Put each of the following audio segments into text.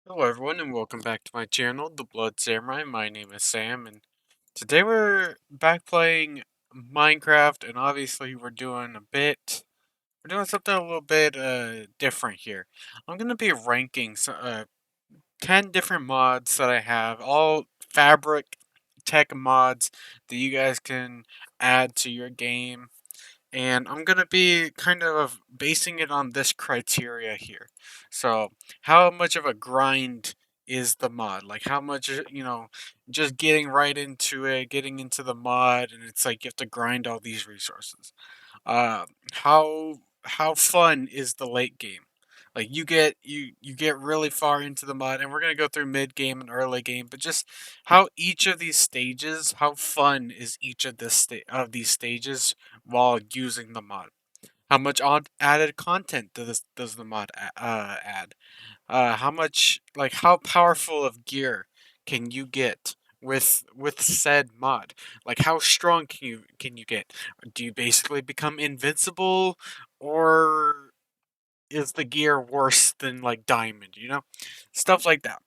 Hello everyone and welcome back to my channel, The Blood Samurai. My name is Sam and today we're back playing Minecraft and obviously we're doing something a little bit different here. I'm going to be ranking 10 different mods that I have, all fabric tech mods that you guys can add to your game, and I'm gonna be kind of basing it on this criteria here. So, how much of a grind is the mod? Like, how much, just getting right into it, getting into the mod, and it's like you have to grind all these resources. Uh, how fun is the late game? Like you get really far into the mod, and we're gonna go through mid game and early game, but just how each of these stages, how fun is each of these stages while using the mod? How much added content does the mod add? How much, like, how powerful of gear can you get with said mod? Like, how strong can you get? Do you basically become invincible, or is the gear worse than like diamond? Stuff like that.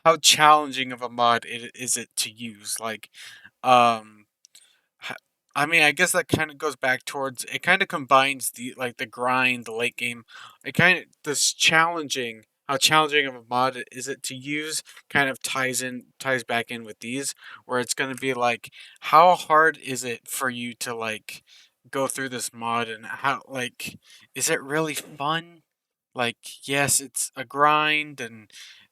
How challenging of a mod is it to use? Um, Ha I mean, I guess that kinda goes back towards it kinda combines the grind, the late game. It kinda this challenging how challenging of a mod is it to use kind of ties back in with these, where it's gonna be like, how hard is it for you to, like, go through this mod, and is it really fun? Like, yes, it's a grind, and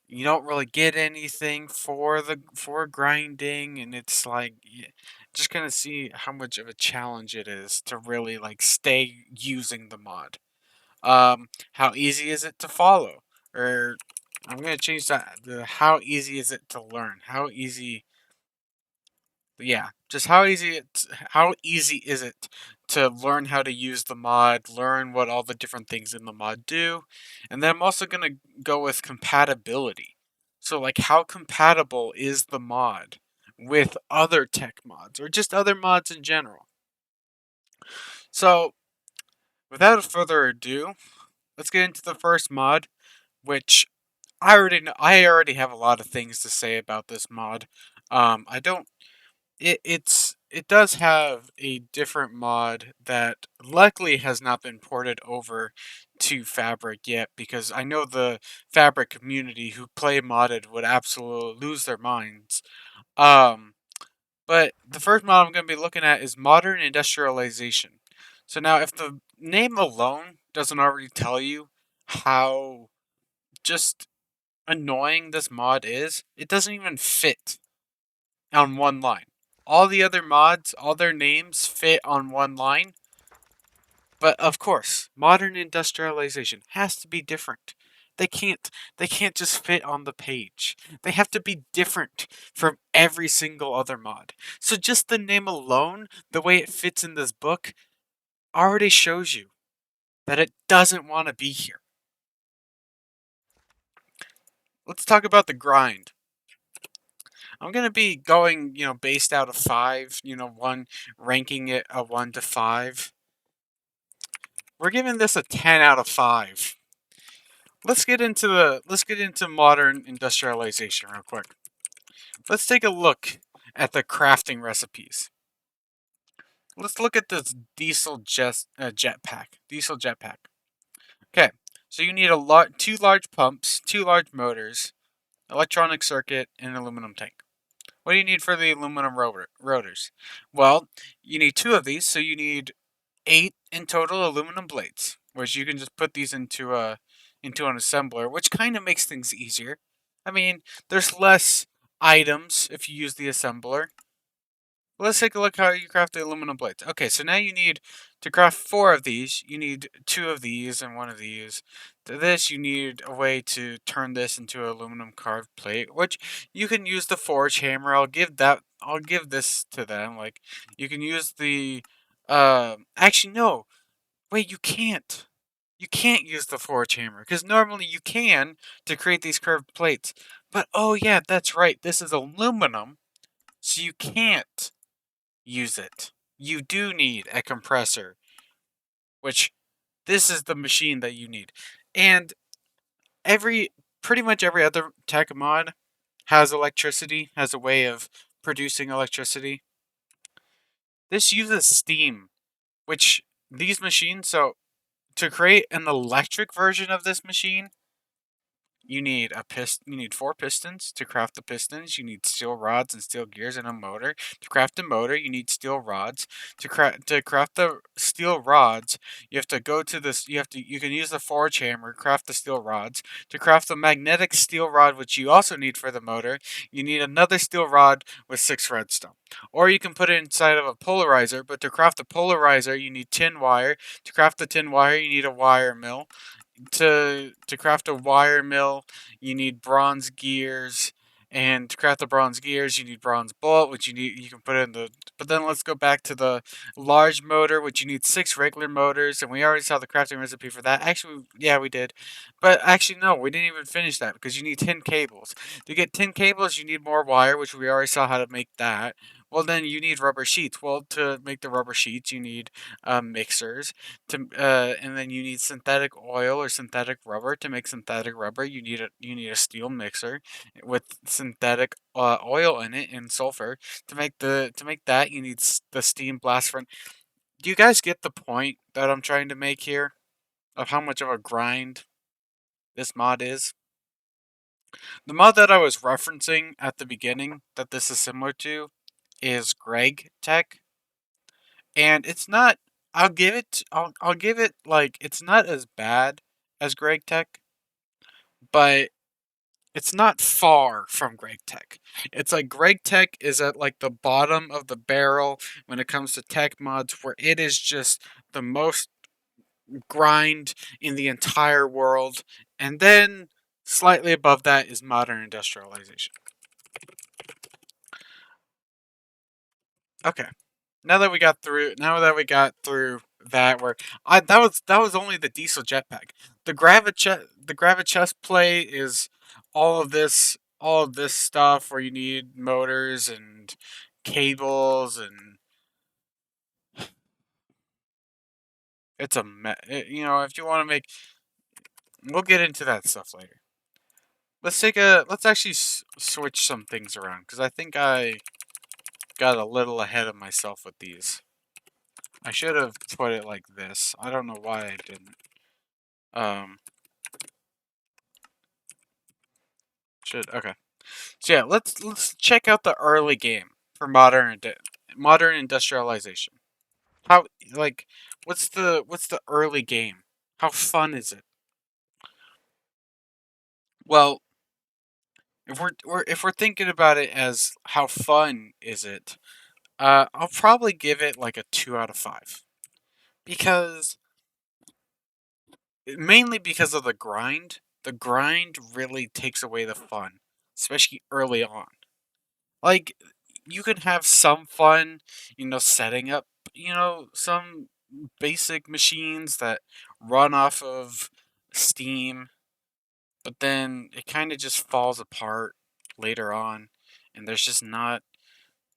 you don't really get anything for grinding, and it's like, just gonna see how much of a challenge it is to really like stay using the mod. How easy is it to follow? Or I'm gonna change that. The how easy is it to learn? Just how easy is it to learn how to use the mod, learn what all the different things in the mod do, and then I'm also gonna go with compatibility. So like, how compatible is the mod with other tech mods or just other mods in general? So without further ado, let's get into the first mod, which I already have a lot of things to say about this mod. I don't it does have a different mod that luckily has not been ported over to Fabric yet, because I know the Fabric community who play modded would absolutely lose their minds. Um, but the first mod I'm going to be looking at is modern industrialization. So now, if the name alone doesn't already tell you how just annoying this mod is, it doesn't even fit on one line. All the other mods, all their names fit on one line, but of course, modern industrialization has to be different. They can't they can't just fit on the page. They have to be different from every single other mod. So just the name alone, the way it fits in this book, already shows you that it doesn't want to be here. Let's talk about the grind. I'm gonna be going, based out of five, one ranking it a 1 to 5. We're giving this a 10 out of 5. Let's get into modern industrialization real quick. Let's take a look at the crafting recipes. Let's look at this diesel jetpack. Okay, so you need two large pumps, two large motors, electronic circuit, and an aluminum tank. What do you need for the aluminum rotors? Well, you need two of these, so you need 8 in total aluminum blades, which you can just put these into an assembler, which kind of makes things easier. I mean, there's less items if you use the assembler. Let's take a look how you craft the aluminum blades. Okay, so now you need to craft 4 of these. You need 2 of these and 1 of these. To this, you need a way to turn this into an aluminum carved plate, which you can use the forge hammer. I'll give this to them. Like, you can use the. Actually, no. Wait, you can't. You can't use the forge hammer because normally you can to create these curved plates. But oh yeah, that's right. This is aluminum, so you can't use it. You do need a compressor, which this is the machine that you need. And every pretty much every other tech mod has electricity, has a way of producing electricity. This uses steam, which these machines, so to create an electric version of this machine, you need you need 4 pistons to craft the pistons. You need steel rods and steel gears and a motor. To craft a motor, you need steel rods. To craft the steel rods, you have to go to this. You can use the forge hammer, craft the steel rods. To craft the magnetic steel rod, which you also need for the motor, you need another steel rod with 6 redstone. Or you can put it inside of a polarizer. But to craft the polarizer, you need tin wire. To craft the tin wire, you need a wire mill. To craft a wire mill, you need bronze gears, and to craft the bronze gears, you need bronze bolt, which you can put in the. But then let's go back to the large motor, which you need 6 regular motors, and we already saw the crafting recipe for that. Actually, yeah, we did, but actually no, we didn't even finish that because you need 10 cables. To get 10 cables, you need more wire, which we already saw how to make that. Well, then you need rubber sheets. Well, to make the rubber sheets, you need mixers and then you need synthetic oil or synthetic rubber. To make synthetic rubber, you need a steel mixer with synthetic oil in it and sulfur. To make that, you need the steam blast furnace. Do you guys get the point that I'm trying to make here of how much of a grind this mod is? The mod that I was referencing at the beginning that this is similar to is Greg Tech, and it's not. I'll give it like it's not as bad as Greg Tech, but it's not far from Greg Tech. It's like Greg Tech is at like the bottom of the barrel when it comes to tech mods, where it is just the most grind in the entire world, and then slightly above that is modern industrialization. Okay. Now that we got through that, where that was only the diesel jetpack. The gravichest play is all of this stuff where you need motors and cables, and it's if you want to make, we'll get into that stuff later. Let's actually switch some things around because I think I got a little ahead of myself with these. I should have put it like this. I don't know why I didn't. Um, should okay. So yeah, let's check out the early game for modern industrialization. How like what's the early game? How fun is it? Well, if we're thinking about it as how fun is it, I'll probably give it like a 2 out of 5 because mainly because of the grind. The grind really takes away the fun, especially early on. Like, you can have some fun, setting up, some basic machines that run off of Steam, but then it kind of just falls apart later on, and there's just not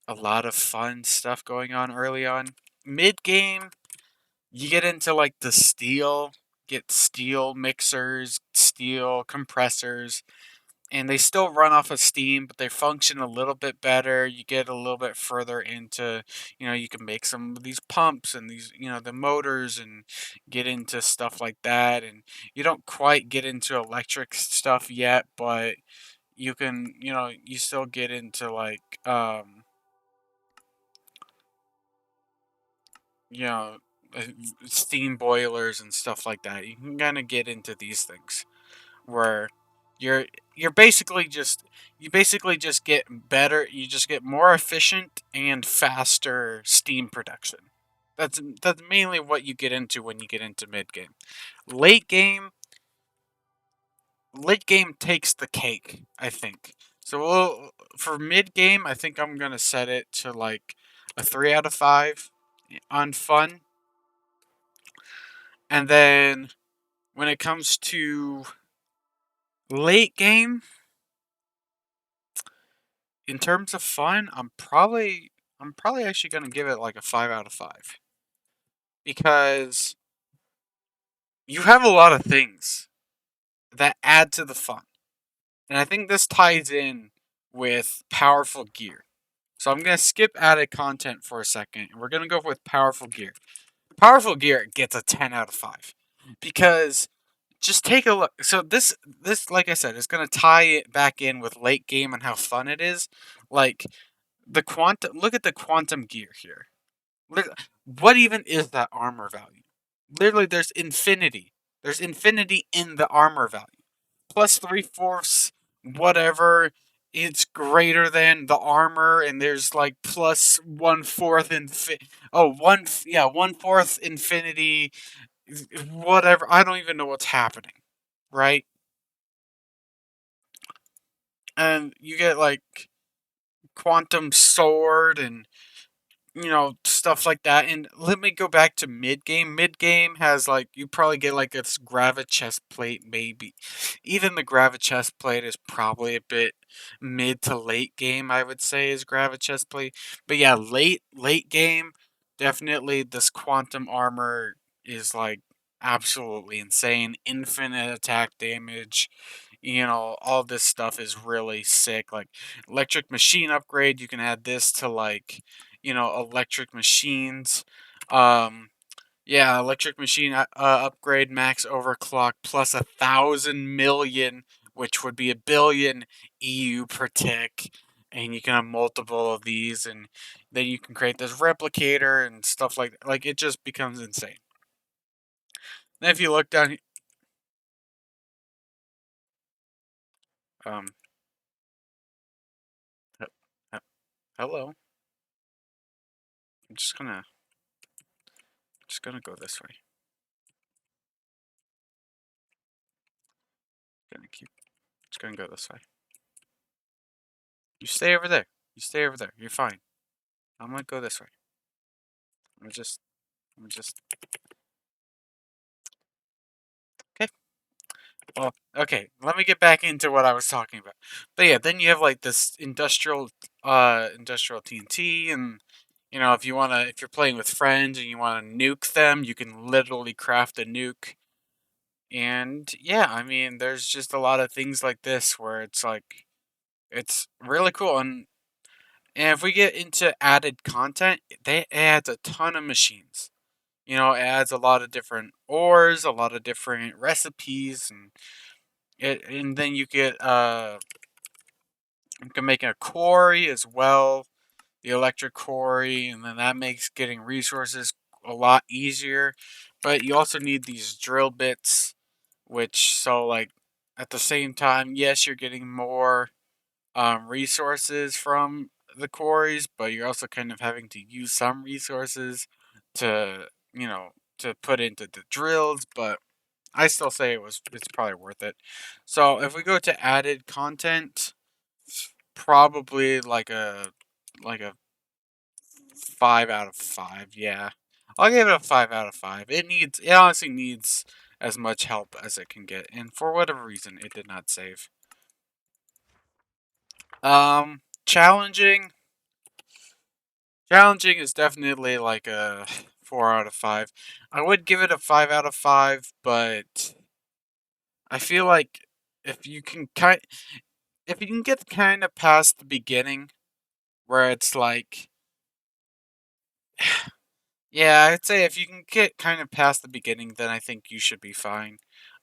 a lot of fun stuff going on early on. Mid game, you get into like get steel mixers, steel compressors, and they still run off of steam, but they function a little bit better. You get a little bit further into, you can make some of these pumps and these, the motors, and get into stuff like that. And you don't quite get into electric stuff yet, but you can, you still get into like, you know, uh, steam boilers and stuff like that. You can kind of get into these things where you're you're basically just you basically just get better, you just get more efficient and faster steam production. That's mainly what you get into when you get into mid game. Late game, late game takes the cake, I think. So for mid game, I think I'm gonna set it to like a 3 out of 5 on fun, and then when it comes to late game, in terms of fun, I'm probably actually gonna give it like a 5 out of 5 because you have a lot of things that add to the fun. And I think this ties in with powerful gear. So I'm going to skip added content for a second, and we're going to go with powerful gear. Powerful gear gets a 10 out of 5 because just take a look. So this like I said is going to tie it back in with late game and how fun it is. Like the quantum look at the quantum gear here. What even is that armor value? Literally there's infinity. There's infinity in the armor value. Plus 3/4 whatever, it's greater than the armor, and there's like plus 1/4 yeah, 1/4 infinity, whatever. I don't even know what's happening, right? And you get like quantum sword and stuff like that. And let me go back to mid game. Mid game has like you probably get like a gravi chest plate, maybe. Even the gravi chest plate is probably a bit mid to late game. I would say is gravi chest plate, but yeah, late game, definitely this quantum armor is like absolutely insane. Infinite attack damage, all this stuff is really sick. Like electric machine upgrade, you can add this to like, electric machines. Um, yeah, electric machine upgrade max overclock plus 1,000 million, which would be a billion EU per tick. And you can have multiple of these, and then you can create this replicator and stuff like that. Like it just becomes insane. Then if you look down, um, he- he- hello, I'm just gonna go this way. Gonna keep, just gonna go this way. You stay over there. You stay over there. You're fine. I'm gonna go this way. I'm just. Okay. Well, okay. Let me get back into what I was talking about. But yeah, then you have like this industrial TNT, and if you're playing with friends and you wanna nuke them, you can literally craft a nuke. And yeah, I mean, there's just a lot of things like this where it's like it's really cool. And if we get into added content, they adds a ton of machines. It adds a lot of different ores, a lot of different recipes, and then you can make a quarry as well, the electric quarry, and then that makes getting resources a lot easier. But you also need these drill bits, which so like at the same time, yes, you're getting more resources from the quarries, but you're also kind of having to use some resources to, to put into the drills, but I still say it's probably worth it. So if we go to added content, probably like a 5 out of 5, yeah. I'll give it a 5 out of 5. It honestly needs as much help as it can get, and for whatever reason it did not save. Challenging. Challenging is definitely like a 4 out of 5. I would give it a 5 out of 5, but I feel like if you can kind, if you can get kind of past the beginning, where it's like, yeah, I'd say if you can get kind of past the beginning, then I think you should be fine.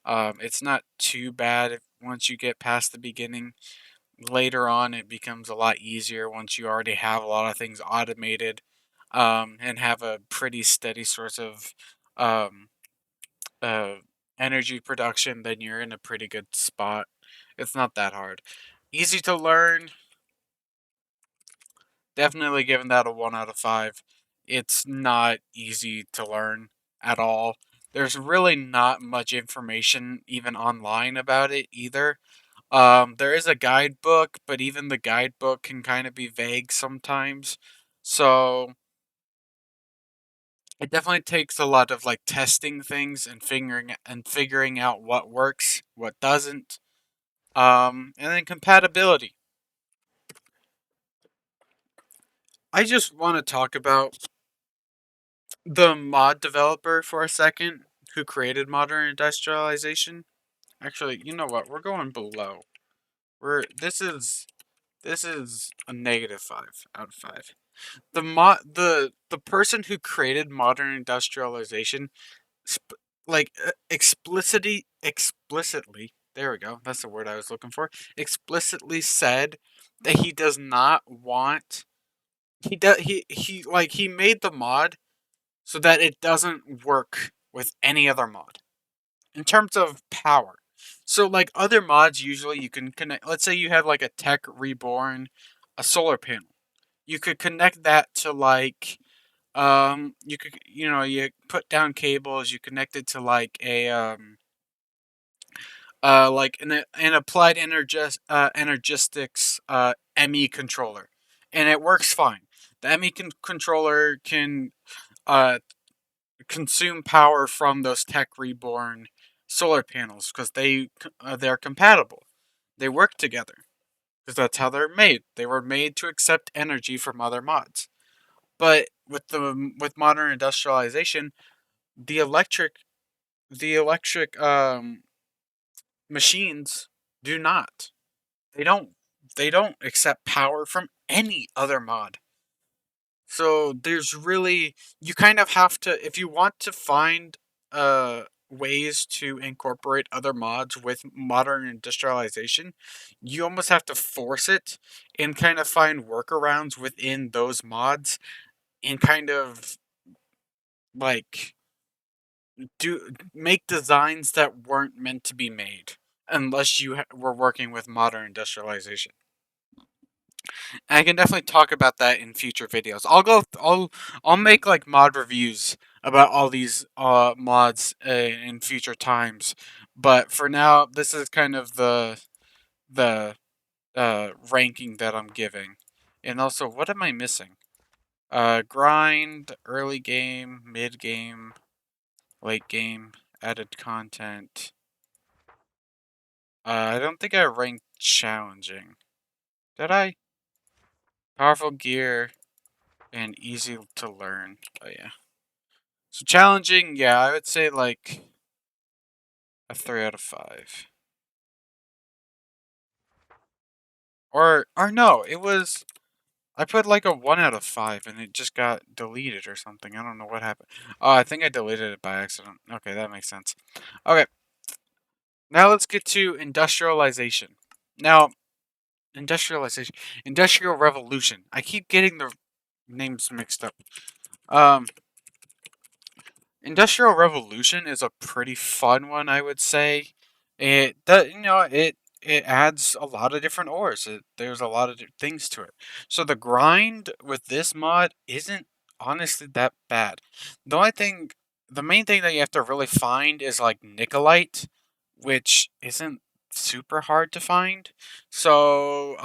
It's not too bad if once you get past the beginning. Later on, it becomes a lot easier once you already have a lot of things automated, and have a pretty steady source of um, uh, energy production. Then you're in a pretty good spot. It's not that hard. Easy to learn. Definitely giving that a 1 out of 5. It's not easy to learn at all. There's really not much information even online about it either. There is a guidebook, but even the guidebook can kind of be vague sometimes. So it definitely takes a lot of like testing things and figuring out what works, what doesn't. And then compatibility. I just want to talk about the mod developer for a second who created modern industrialization. Actually, you know what? We're going below. This is a -5 out of 5. The person who created modern industrialization, explicitly, there we go, that's the word I was looking for, explicitly said that he does not want, he made the mod so that it doesn't work with any other mod in terms of power. So like other mods, usually you can connect, let's say you have like a tech reborn, a solar panel, you could connect that to like, you could, you put down cables, you connect it to like a like an applied energistics ME controller, and it works fine. The controller can uh consume power from those tech reborn solar panels because they're compatible. They work together because that's how they're made. They were made to accept energy from other mods. But with modern industrialization, the electric the electric machines do not. They don't they don't accept power from any other mod. So there's really, you kind of have to, if you want to find ways to incorporate other mods with modern industrialization, you almost have to force it and kind of find workarounds within those mods and kind of like do make designs that weren't meant to be made unless you were working with modern industrialization. And I can definitely talk about that in future videos. I'll make like mod reviews about all these mods in future times. But for now, this is kind of the ranking that I'm giving. And also, what am I missing? Grind, early game, mid game, late game, added content. I don't think I ranked challenging. Did I? Powerful gear and easy to learn. Oh yeah. So challenging, yeah, I would say like a 3 out of 5. Or no, it was, I put like a 1 out of 5 and it just got deleted or something. I don't know what happened. Oh, I think I deleted it by accident. Okay, that makes sense. Okay, now let's get to industrialization. Now, industrialization, industrial revolution. I keep getting the names mixed up. Um, Industrial Revolution is a pretty fun one, I would say. It does, it adds a lot of different ores. There's a lot of things to it. So the grind with this mod isn't honestly that bad. The only thing, the main thing that you have to really find is like Nicolite, which isn't super hard to find. So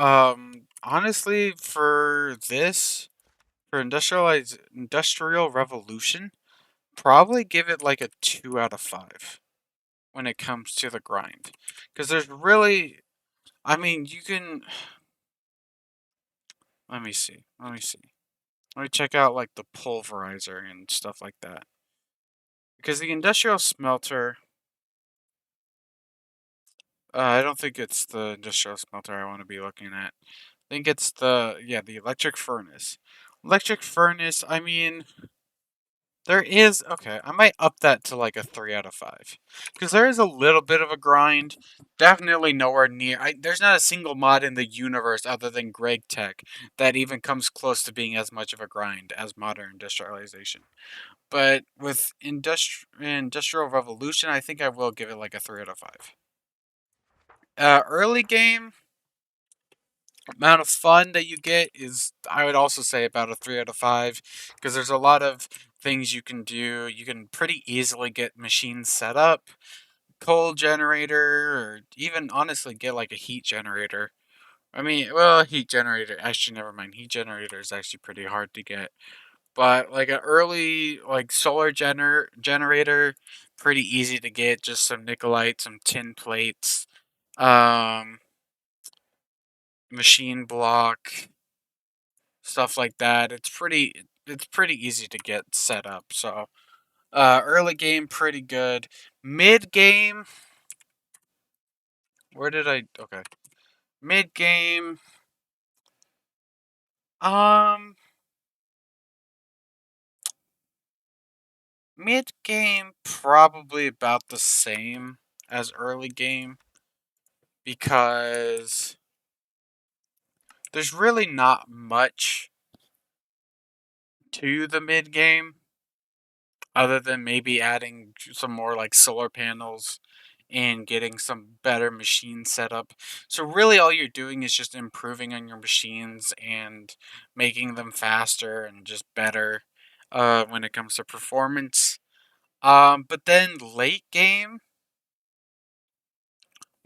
honestly, for this, for industrial revolution, probably give it like a 2 out of 5 when it comes to the grind. Because there's really, I mean, you can, let me see, let me see. Let me check out like the pulverizer and stuff like that. Because the industrial smelter, I don't think it's the industrial smelter I want to be looking at. I think it's the electric furnace. Electric furnace, I mean, there is, okay, I might up that to like a 3 out of 5 because there is a little bit of a grind. Definitely nowhere near. There's not a single mod in the universe other than Greg Tech that even comes close to being as much of a grind as modern industrialization. But with Industrial Revolution, I think I will give it like a 3 out of 5. Early game amount of fun that you get is, I would also say, about a 3 out of 5 because there's a lot of things you can do. You can pretty easily get machines set up, coal generator, or even honestly get like a heat generator. I mean, well, heat generator, actually, never mind. Heat generator is actually pretty hard to get. But like an early like solar generator, pretty easy to get. Just some Nicolite, some tin plates, um, machine block, stuff like that. It's pretty easy to get set up. So early game pretty good. Mid game, where did I okay. Mid game, um, mid game probably about the same as early game because there's really not much to the mid game other than maybe adding some more like solar panels and getting some better machine setup. So really all you're doing is just improving on your machines and making them faster and just better when it comes to performance. But then late game,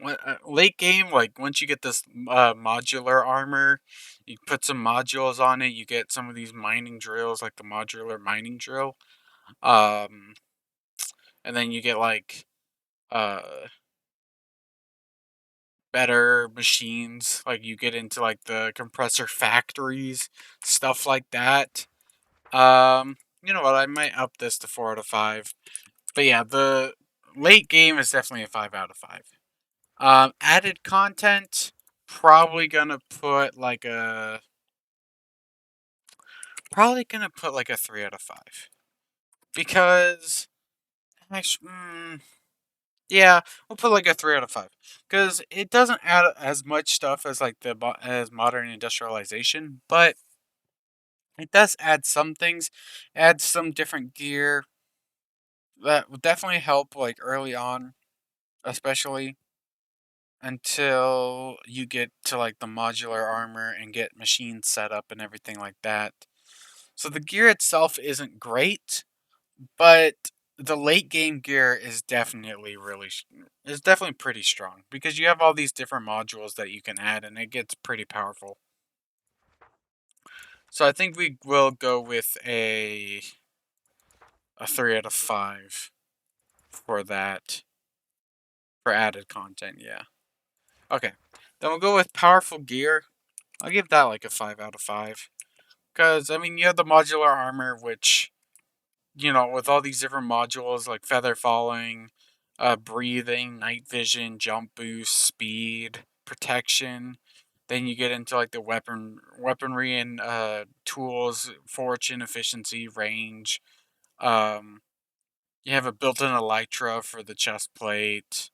like once you get this modular armor, you put some modules on it. You get some of these mining drills, like the modular mining drill. Um, and then you get like uh better machines. Like you get into like the compressor factories, stuff like that. You know what? I might up this to 4 out of 5. But yeah, the late game is definitely a 5 out of 5. Added content, probably gonna put like a probably gonna put like a 3 out of 5 because actually, yeah, we'll put like a 3 out of 5 because it doesn't add as much stuff as like as modern industrialization, but it does add some things, add some different gear that would definitely help like early on, especially until you get to like the modular armor and get machines set up and everything like that. So the gear itself isn't great, but the late game gear is definitely is definitely pretty strong because you have all these different modules that you can add and it gets pretty powerful. So I think we will go with a 3 out of 5 for that for added content, yeah. Okay. Then we'll go with powerful gear. I'll give that like a 5 out of 5. Because I mean you have the modular armor which with all these different modules like feather falling, breathing, night vision, jump boost, speed, protection. Then you get into like the weaponry and tools, fortune, efficiency, range. Um, you have a built-in elytra for the chest plate.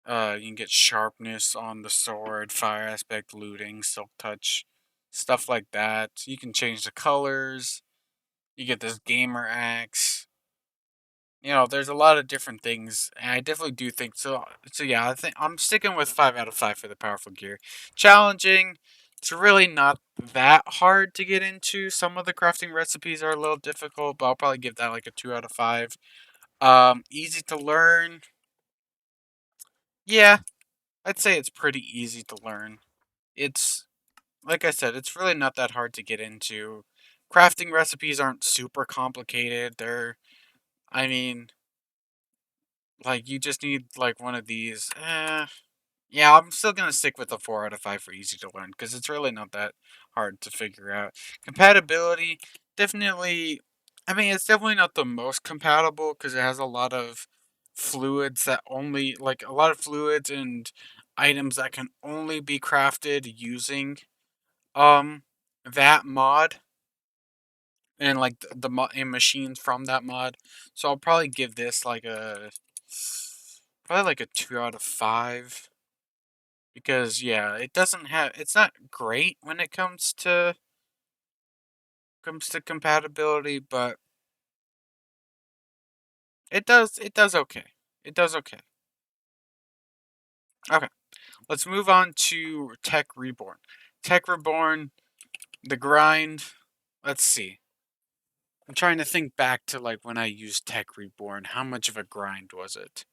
You can get sharpness on the sword, fire aspect, looting, silk touch, stuff like that. You can change the colors. You get this gamer axe. There's a lot of different things, and I definitely do think so. So yeah, I think I'm sticking with 5 out of 5 for the powerful gear. Challenging. It's really not that hard to get into. Some of the crafting recipes are a little difficult, but I'll probably give that like a 2 out of 5. Easy to learn. Yeah, I'd say it's pretty easy to learn. It's like I said, it's really not that hard to get into. Crafting recipes aren't super complicated. I mean, like you just need like one of these. Yeah, I'm still gonna stick with the 4 out of 5 for easy to learn because it's really not that hard to figure out. Compatibility, definitely. I mean, it's definitely not the most compatible because it has a lot of fluids that only like a lot of fluids and items that can only be crafted using um that mod and like and machines from that mod. So I'll probably give this like a probably like a 2 out of 5 because yeah, it's not great when it comes to compatibility, but it does okay. It does okay. Okay, let's move on to Tech Reborn. Tech Reborn, the grind. Let's see. I'm trying to think back to like when I used Tech Reborn. How much of a grind was it?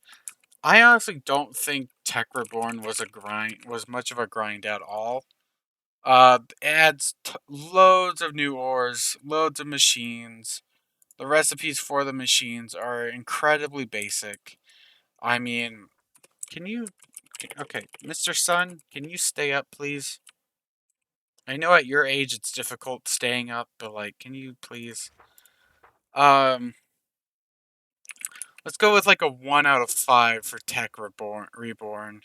I honestly don't think Tech Reborn was much of a grind at all. It adds loads of new ores, loads of machines. The recipes for the machines are incredibly basic. I mean, can you? Okay, Mr. Sun, can you stay up, please? I know at your age it's difficult staying up, but like, can you please? Um, let's go with like a 1 out of 5 for Tech Reborn.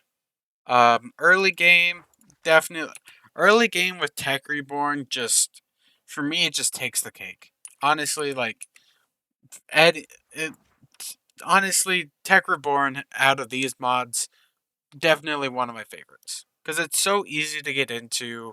Early game, definitely. Early game with Tech Reborn, just for me, it just takes the cake. Honestly, like Ed, it, honestly, Tech Reborn out of these mods, definitely one of my favorites because it's so easy to get into.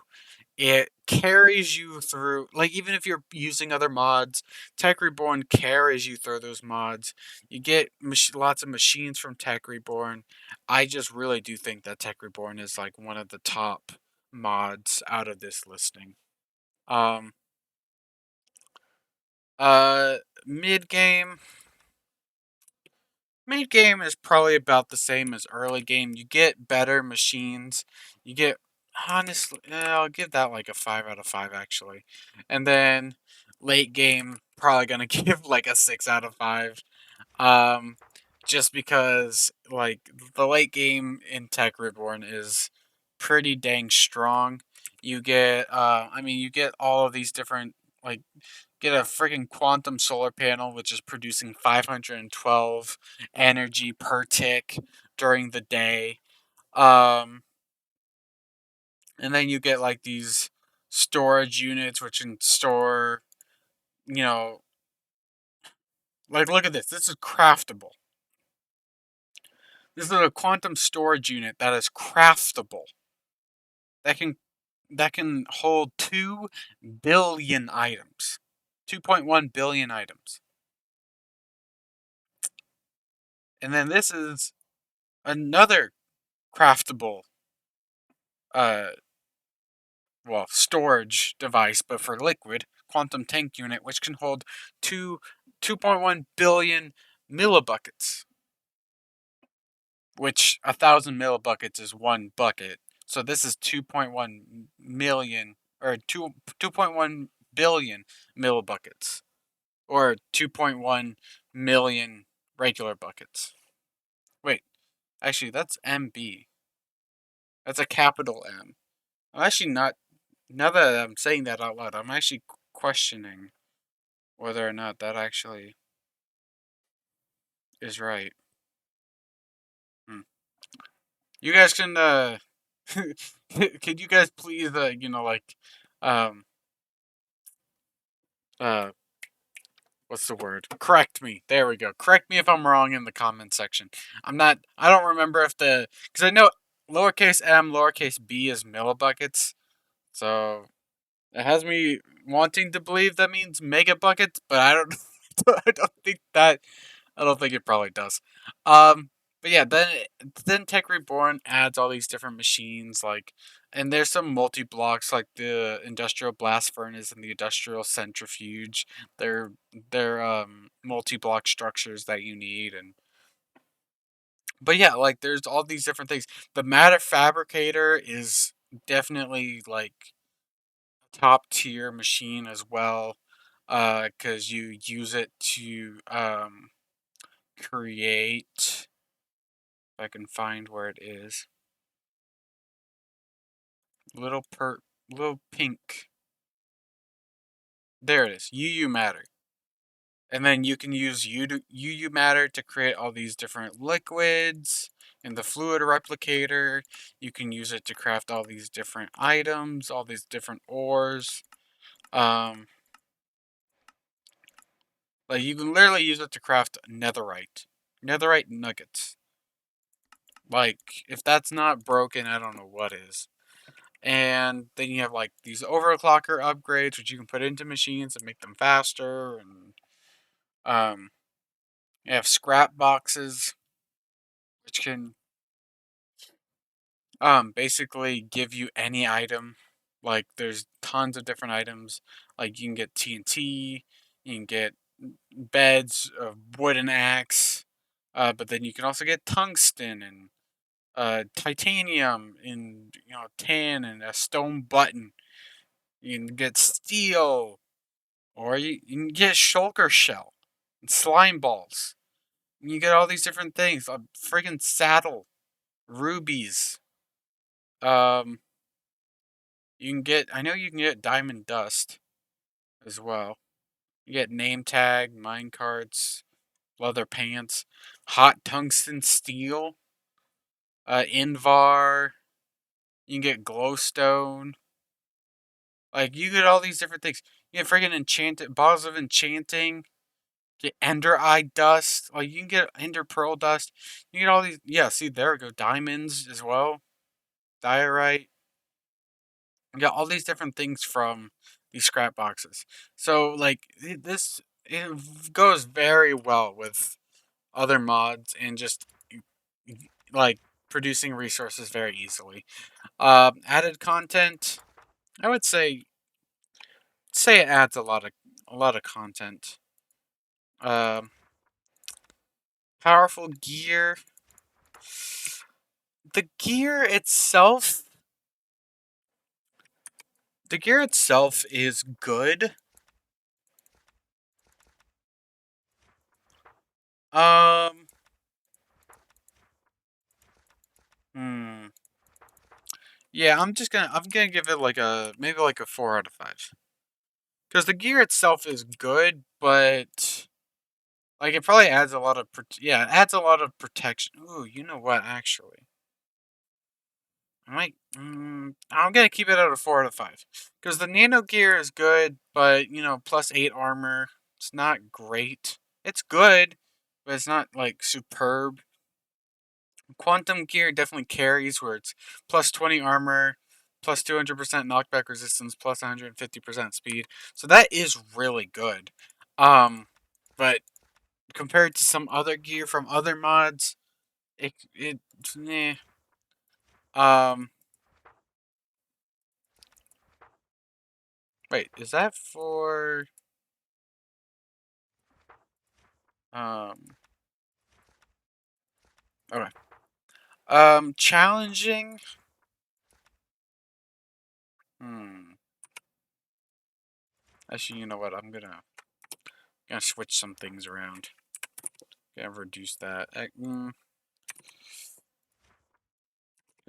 It carries you through, like, even if you're using other mods, Tech Reborn carries you through those mods. You get lots of machines from Tech Reborn. I just really do think that Tech Reborn is like one of the top mods out of this listing. Um, uh, mid game, Mid game is probably about the same as early game. You get better machines. You get honestly, I'll give that like a 5 out of 5 actually. And then late game, probably gonna give like a 6 out of 5. Um, just because like the late game in Tech Reborn is pretty dang strong. You get, you get all of these different like get a freaking quantum solar panel, which is producing 512 energy per tick during the day. Um, and then you get like these storage units, which can store, you know, like look at this. This is craftable. This is a quantum storage unit that is craftable. That can that can hold 2 billion items. 2.1 billion items. And then this is another craftable uh storage device, but for liquid, quantum tank unit, which can hold 2.1 billion millibuckets, which 1,000 millibuckets is one bucket. So this is 2.1 million or 2.1 billion millibuckets, or 2.1 million regular buckets. Wait, actually, that's MB. That's a capital M. I'm actually not. Now that I'm saying that out loud, I'm actually questioning whether or not that actually is right. Hmm. You guys can, could you guys please, um, uh, what's the word? Correct me. There we go. Correct me if I'm wrong in the comment section. I don't remember if because I know lowercase m, lowercase b is millibuckets. So it has me wanting to believe that means mega buckets, but I don't, I don't think that I don't think it probably does. But yeah, then Tech Reborn adds all these different machines, like, and there's some multi blocks like the industrial blast furnace and the industrial centrifuge. They're multi block structures that you need, and but yeah, like there's all these different things. The matter fabricator is definitely like top tier machine as well, because you use it to create. If I can find where it is. Little little pink. There it is. UU matter. And then you can use UU matter to create all these different liquids and the fluid replicator. You can use it to craft all these different items, all these different ores. Um, like you can literally use it to craft netherite nuggets. Like if that's not broken, I don't know what is. And then you have like these overclocker upgrades, which you can put into machines and make them faster. And um, you have scrap boxes, which can basically give you any item. Like there's tons of different items. Like you can get TNT, you can get beds, a wooden axe, but then you can also get tungsten and titanium and tin and a stone button. You can get steel. Or you can get shulker shell and slime balls. And you get all these different things. A friggin' saddle, rubies. Um, I know you can get diamond dust as well. You get name tag, mine carts, leather pants, hot tungsten steel. Invar. You can get glowstone. Like you get all these different things. You get freaking enchanted bottles of enchanting. Get ender eye dust. Like you can get ender pearl dust. You get all these. Yeah, see there we go. Diamonds as well. Diorite. You got all these different things from these scrap boxes. So like this, it goes very well with other mods and just like producing resources very easily. Added content. I would say it adds a lot of content. Um, Powerful gear. The gear itself, the gear itself is good. Um, hmm. Yeah, I'm gonna give it like a maybe like a 4 out of 5. Because the gear itself is good, but like it probably adds a lot of yeah, it adds a lot of protection. Ooh, you know what? Actually, I'm gonna keep it at a 4 out of 5 because the nano gear is good, but +8 armor. It's not great. It's good, but it's not like superb. Quantum gear definitely carries where it's +20 armor, +200% knockback resistance, +150% speed. So that is really good. But compared to some other gear from other mods, it eh. Um, Wait, is that for um? Okay. Challenging. Hmm. Actually, you know what? I'm gonna switch some things around. Gonna reduce that. Gonna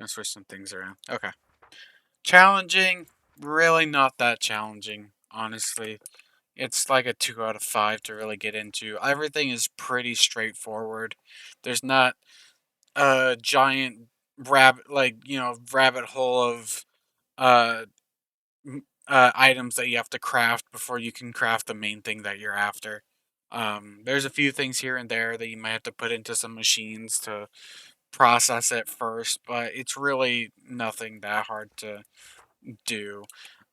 switch some things around. Okay. Challenging. Really not that challenging, honestly. It's like a 2 out of 5 to really get into. Everything is pretty straightforward. There's not a giant rabbit hole of uh items that you have to craft before you can craft the main thing that you're after. There's a few things here and there that you might have to put into some machines to process it first, but it's really nothing that hard to do.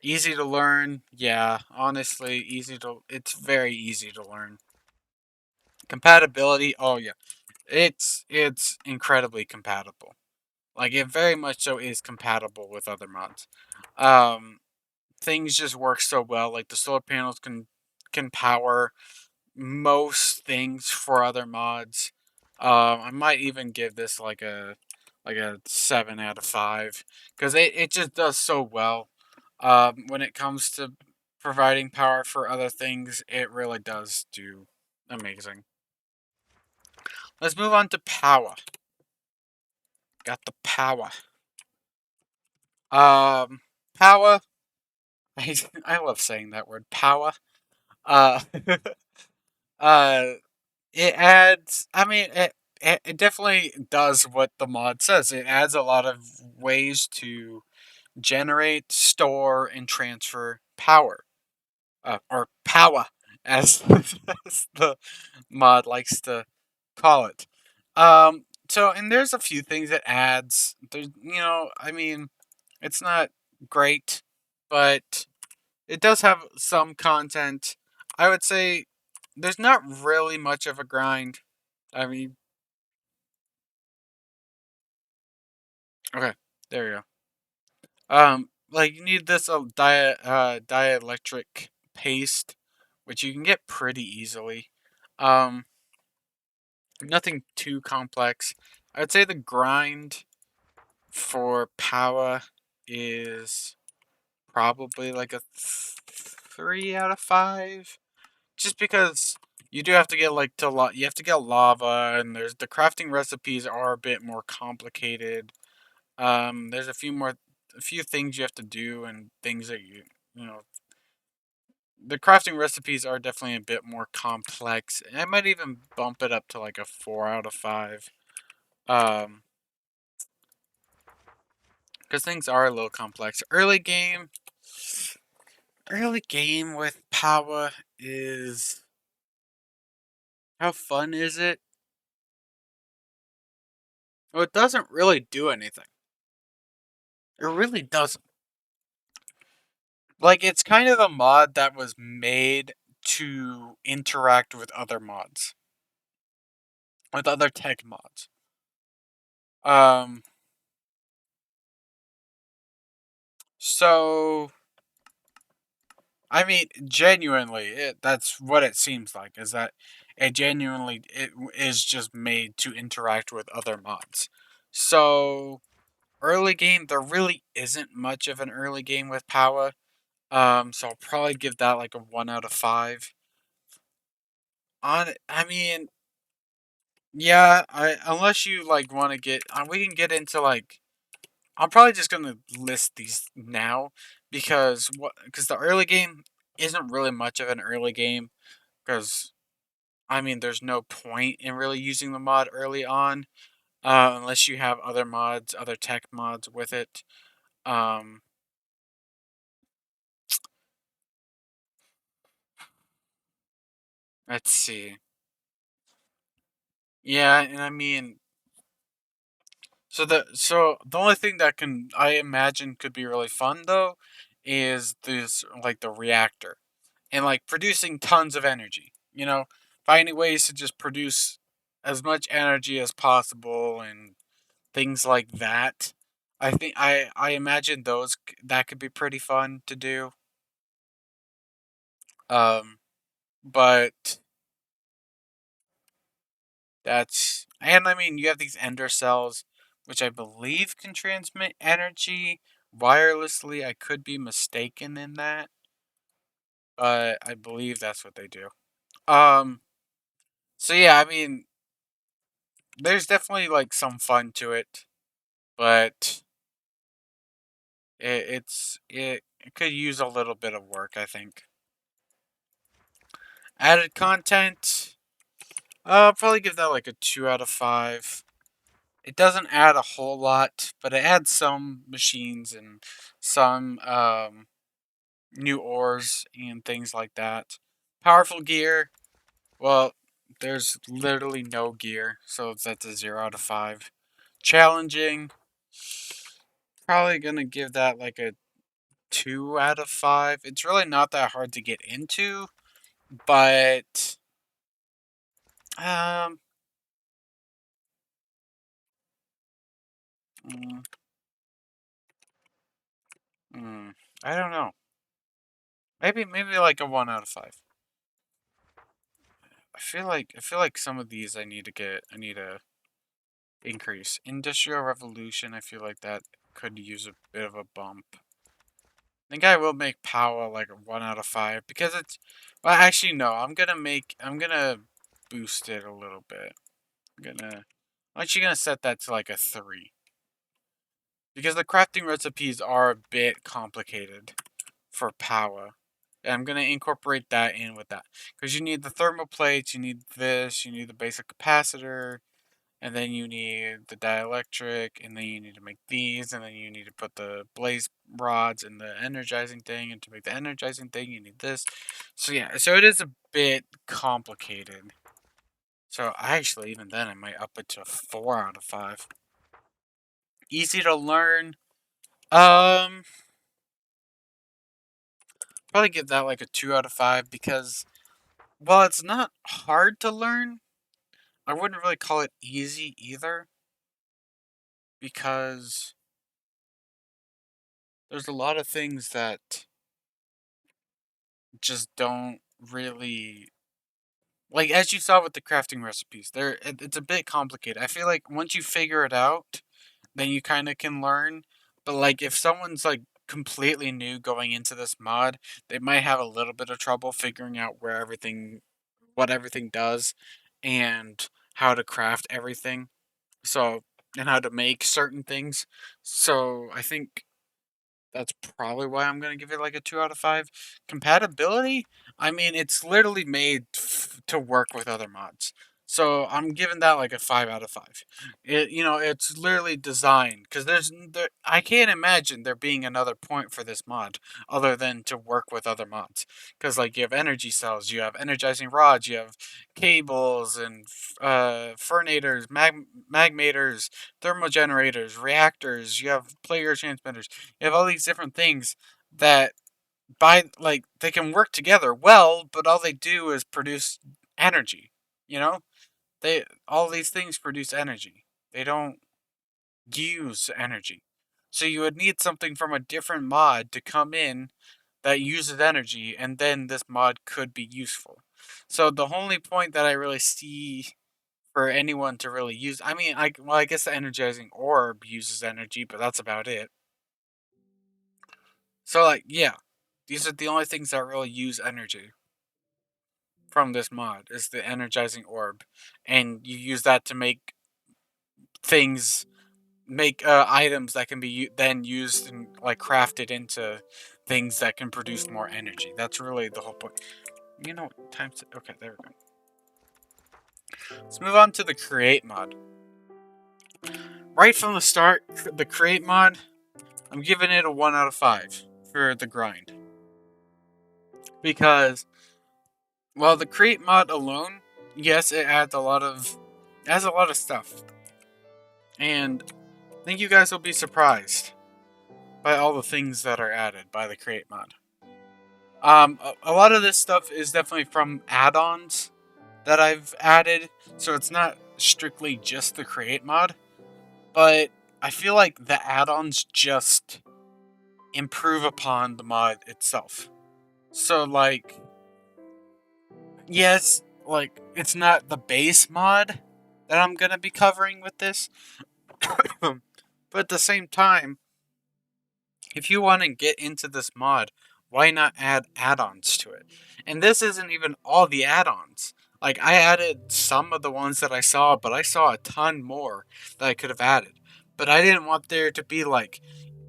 Easy to learn, yeah. Honestly, it's very easy to learn. Compatibility, oh yeah, it's incredibly compatible. Like it very much so is compatible with other mods. Um, Things just work so well. Like the solar panels can power most things for other mods. I might even give this like a 7 out of 5 because it just does so well. When it comes to providing power for other things, it really does do amazing. Let's move on to power. Got the power. Um, Power. I love saying that word. Power. Uh, uh, it adds. I mean, it definitely does what the mod says. It adds a lot of ways to generate, store, and transfer power, or power, as, as the mod likes to call it. And there's a few things it adds. I mean, it's not great, but it does have some content. I would say there's not really much of a grind. I mean, okay, there you go. Like you need this dielectric paste, which you can get pretty easily. Um, Nothing too complex. I would say the grind for power is probably like a 3 out of 5, just because you do have to get you have to get lava, and there's the crafting recipes are a bit more complicated. There's a few things you have to do, and things that you know, the crafting recipes are definitely a bit more complex. And I might even bump it up to like a 4 out of 5. Um, because things are a little complex. Early game with power is how fun is it? Well, it doesn't really do anything. It really doesn't. Like, it's kind of a mod that was made to interact with other mods, with other tech mods. Um, so I mean, genuinely, that's what it seems like. Is that it is just made to interact with other mods. So early game, there really isn't much of an early game with power. So I'll probably give that like a 1 out of 5. I mean, yeah, I unless you like want to get, we can get into like. I'm probably just gonna list these now because the early game isn't really much of an early game because I mean there's no point in really using the mod early on unless you have other mods, other tech mods with it. Um, let's see. Yeah, and I mean, so the only thing that can I imagine could be really fun though is this like the reactor and like producing tons of energy. Finding ways to just produce as much energy as possible and things like that. I imagine that could be pretty fun to do. Um, but and I mean you have these ender cells, which I believe can transmit energy wirelessly. I could be mistaken in that, but I believe that's what they do. Um, so yeah, I mean, there's definitely like some fun to it, but it could use a little bit of work, I think. Added content, I'll probably give that like a 2 out of 5. It doesn't add a whole lot, but it adds some machines and some new ores and things like that. Powerful gear, well, there's literally no gear, so that's a 0 out of 5. Challenging, probably gonna give that like a 2 out of 5. It's really not that hard to get into, but um, mm, mm, I don't know. Maybe like a 1 out of 5. I feel like some of these I need to increase. Industrial Revolution, I feel like that could use a bit of a bump. I think I will make power like a 1 out of 5 because it's well actually no, I'm gonna boost it a little bit. I'm actually gonna set that to like a 3. Because the crafting recipes are a bit complicated for power. And I'm going to incorporate that in with that. Because you need the thermal plates, you need this, you need the basic capacitor, and then you need the dielectric, and then you need to make these, and then you need to put the blaze rods and the energizing thing, and to make the energizing thing, you need this. So yeah, so it is a bit complicated. So even then, I might up it to a 4 out of 5. Easy to learn. Um, Probably give that like a 2 out of 5 because while it's not hard to learn, I wouldn't really call it easy either because there's a lot of things that just don't really like as you saw with the crafting recipes. It's a bit complicated. I feel like once you figure it out, then you kind of can learn. But like if someone's like completely new going into this mod, they might have a little bit of trouble figuring out what everything does and how to craft everything. So, and how to make certain things. So, I think that's probably why I'm going to give it like a 2 out of 5. Compatibility? I mean, it's literally made to work with other mods. So I'm giving that like a 5 out of 5. It's literally designed because I can't imagine there being another point for this mod other than to work with other mods. Because like you have energy cells, you have energizing rods, you have cables and furnators, magmators, thermogenerators, reactors. You have player transmitters. You have all these different things that they can work together well, but all they do is produce energy. You know, all these things produce energy. They don't use energy. So you would need something from a different mod to come in that uses energy, and then this mod could be useful. So the only point that I really see for anyone to really use, I guess the energizing orb uses energy, but that's about it. So like, yeah, these are the only things that really use energy from this mod is the energizing orb, and you use that to things make items that can be then used and like crafted into things that can produce more energy. That's really the whole point. Okay, there we go. Let's move on to the create mod. Right from the start, the create mod, I'm giving it a 1 out of 5 for the grind because, well, the create mod alone, yes, it has a lot of stuff, and I think you guys will be surprised by all the things that are added by the create mod. A lot of this stuff is definitely from add-ons that I've added, so it's not strictly just the create mod, but I feel like the add-ons just improve upon the mod itself. So like, yes, like it's not the base mod that I'm gonna be covering with this, but at the same time, if you want to get into this mod, why not add add-ons to it? And this isn't even all the add-ons. Like, I added some of the ones that I saw, but I saw a ton more that I could have added. But I didn't want there to be like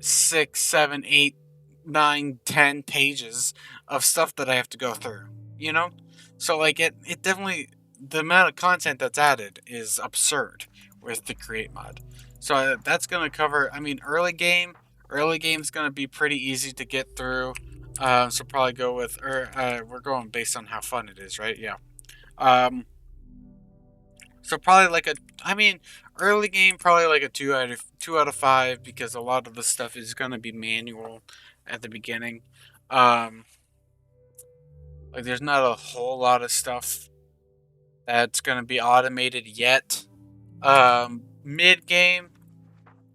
6, 7, 8, 9, 10 pages of stuff that I have to go through, you know? So, like, it definitely, the amount of content that's added is absurd with the create mod. So, that's going to cover, early game. Early game's gonna be pretty easy to get through. So probably go with, we're going based on how fun it is, right? Yeah. Um, so probably like early game probably like a 2 out of 5 because a lot of the stuff is gonna be manual at the beginning. Um, like there's not a whole lot of stuff that's gonna be automated yet. Mid game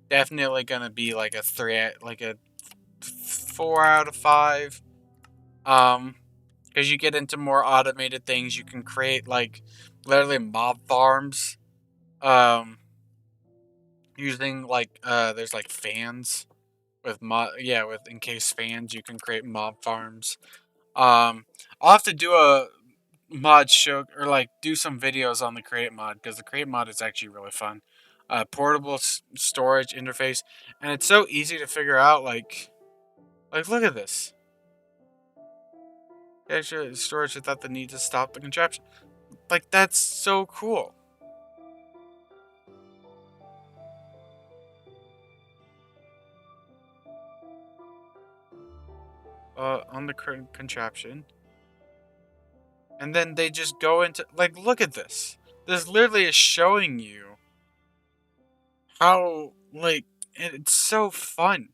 definitely gonna be like a 4 out of 5. Because you get into more automated things, you can create like literally mob farms. Using like there's like fans with encased fans, you can create mob farms. I'll have to do a mod show or like do some videos on the create mod because the create mod is actually really fun. Portable storage interface, and it's so easy to figure out. Like look at this. Actually, storage without the need to stop the contraption. Like, that's so cool. On the contraption. And then they just go into, like, look at this. This literally is showing you how, like, and it's so fun.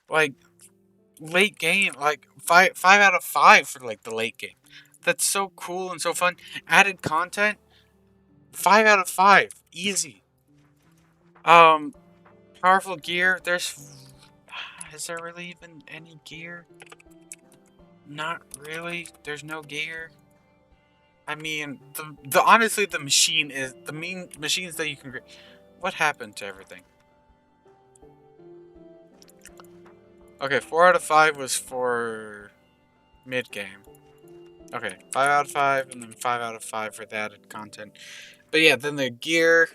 Like, late game, like, 5 out of 5 for, like, the late game. That's so cool and so fun. Added content, 5 out of 5. Easy. Um, Powerful gear, is there really even any gear? Not really. There's no gear. The honestly, the machine is the mean machines that you can. What happened to everything? Okay, 4 out of 5 was for mid game. Okay, 5 out of 5, and then 5 out of 5 for the added content. But yeah, then the gear.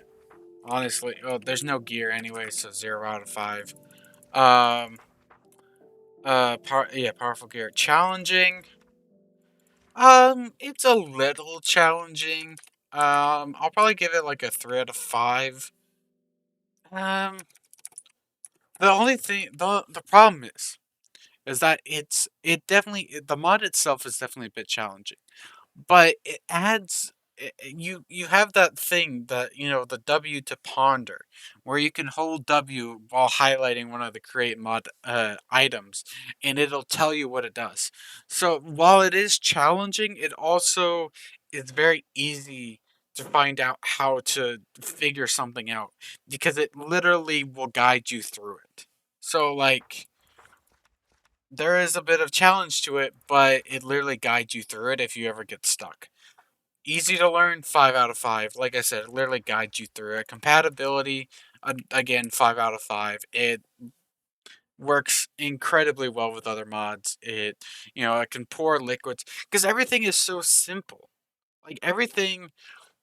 Honestly, there's no gear anyway, so 0 out of 5. Um, powerful gear. Challenging. It's a little challenging. I'll probably give it like a 3 out of 5. Um, the only thing, the problem is that the mod itself is definitely a bit challenging, but it adds you have that thing that the W to ponder, where you can hold W while highlighting one of the create mod items, and it'll tell you what it does. So while it is challenging, it also is very easy to find out how to figure something out, because it literally will guide you through it. So like there is a bit of challenge to it, but it literally guides you through it if you ever get stuck. Easy to learn, 5 out of 5. Like I said, it literally guides you through it. Compatibility, again, 5 out of 5. It works incredibly well with other mods. It can pour liquids because everything is so simple. Like everything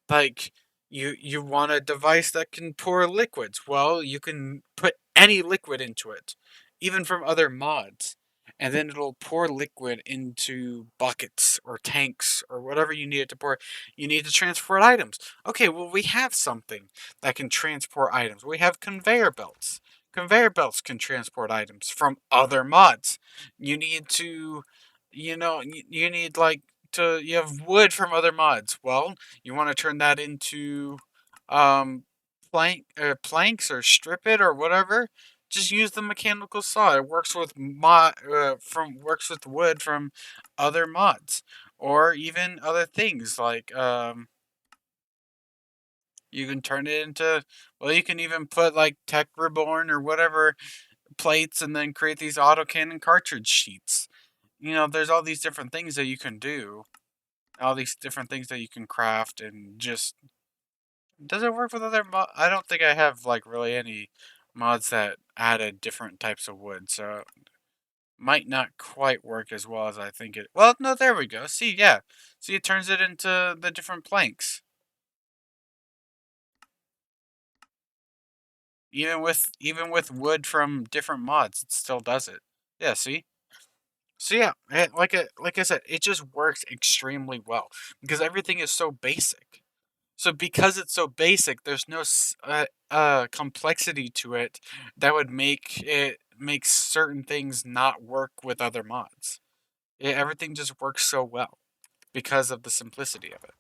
like you want a device that can pour liquids. Well, you can put any liquid into it, even from other mods, and then it'll pour liquid into buckets or tanks or whatever you need it to pour. You need to transport items. Okay, well we have something that can transport items. We have conveyor belts. Conveyor belts can transport items from other mods. You need to, you need like you have wood from other mods. Well, you want to turn that into um planks or strip it or whatever. Just use the mechanical saw. It works with works with wood from other mods, or even other things like you can turn it into, well, you can even put like tech reborn or whatever plates and then create these autocannon cartridge sheets. There's all these different things that you can do, all these different things that you can craft, and just does it work with other mod? I don't think I have like really any mods that added different types of wood, so it might not quite work as well as I think it. Well, no, there we go. See, yeah, see, it turns it into the different planks, even with wood from different mods, it still does it. Yeah, see. So yeah, like I said, it just works extremely well because everything is so basic. So because it's so basic, there's no complexity to it that would make certain things not work with other mods. Everything just works so well because of the simplicity of it.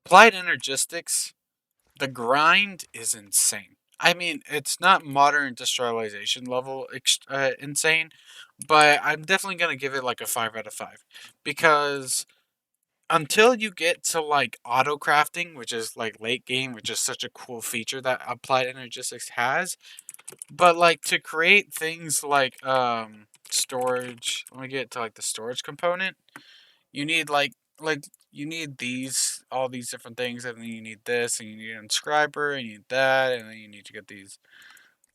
Applied energistics, the grind is insane. I mean, it's not modern industrialization level insane, but I'm definitely gonna give it like a 5 out of 5 because until you get to like auto crafting, which is like late game, which is such a cool feature that applied energistics has. But like to create things like storage, let me get to like the storage component. You need like you need these all these different things, and then you need this, and you need an inscriber, and you need that, and then you need to get these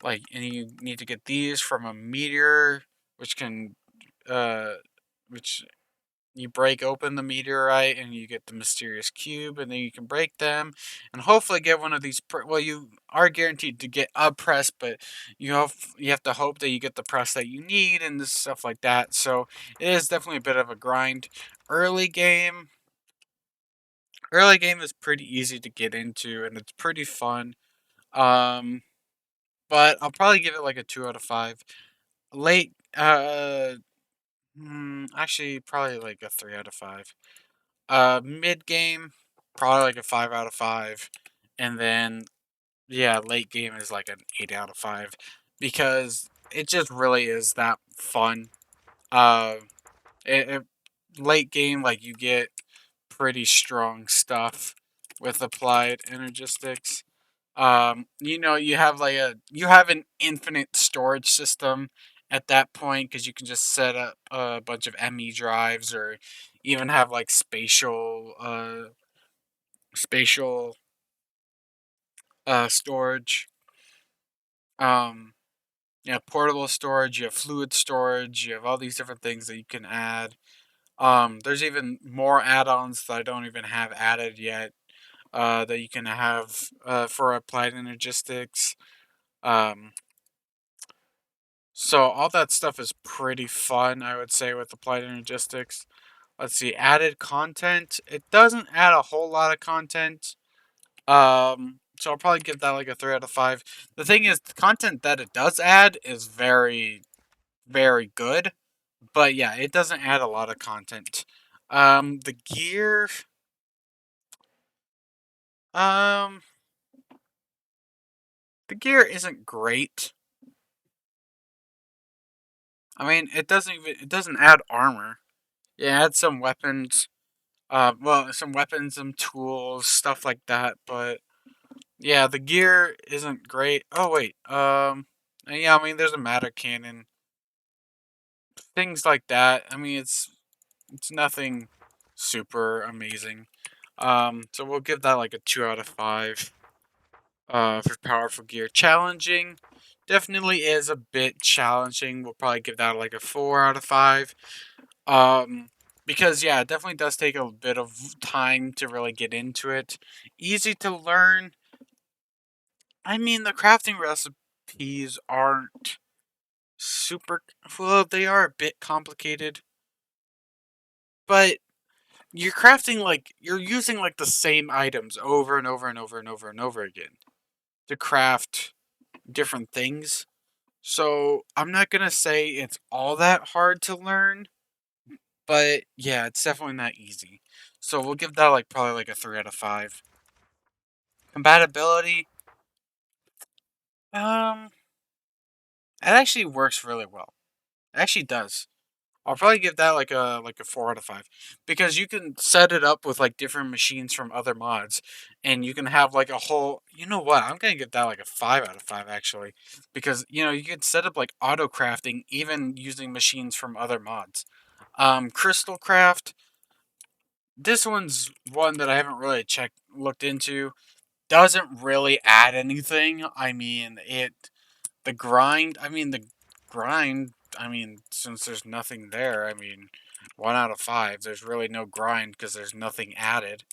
and you need to get these from a meteor, which can uh which you break open the meteorite and you get the mysterious cube, and then you can break them and hopefully get one of these. Well, you are guaranteed to get a press, but you have to hope that you get the press that you need and this stuff like that. So it is definitely a bit of a grind. Early game, early game is pretty easy to get into and it's pretty fun. Um, but I'll probably give it like a 2 out of 5. Late, actually probably like a 3 out of 5. Mid game, probably like a 5 out of 5, and then yeah, late game is like an 8 out of 5 because it just really is that fun. Uh, late game, like you get pretty strong stuff with applied energistics. You have an infinite storage system at that point because you can just set up a bunch of ME drives or even have like spatial storage. Um, you have portable storage, you have fluid storage, you have all these different things that you can add. There's even more add-ons that I don't even have added yet. That you can have for applied energistics. Um, so all that stuff is pretty fun, I would say, with applied energistics. Let's see, added content. It doesn't add a whole lot of content. So I'll probably give that like a 3 out of 5. The thing is, the content that it does add is very, very good. But yeah, it doesn't add a lot of content. The gear. Um, the gear isn't great. I mean, it doesn't add armor. It adds some weapons. Well, some weapons, some tools, stuff like that. But yeah, the gear isn't great. Oh wait. Yeah, I mean, there's a matter cannon, things like that. I mean, it's nothing super amazing. So we'll give that like a 2 out of 5. For powerful gear, challenging definitely is a bit challenging. We'll probably give that like a 4 out of 5. Um, because yeah, it definitely does take a bit of time to really get into it. Easy to learn. I mean, the crafting recipes aren't super well. They are a bit complicated, but you're using like the same items over and over and over and over and over again to craft different things. So I'm not gonna say it's all that hard to learn, but yeah, it's definitely not easy. So we'll give that like probably like a 3 out of 5. Compatibility, um, it actually works really well. It actually does. I'll probably give that like a 4 out of 5 because you can set it up with like different machines from other mods, and you can have like a whole. You know what? I'm gonna give that like a 5 out of 5 actually, because you can set up like auto crafting even using machines from other mods. Crystal craft. This one's one that I haven't really looked into. Doesn't really add anything. I mean, the grind. The grind. Since there's nothing there, 1 out of 5. There's really no grind because there's nothing added.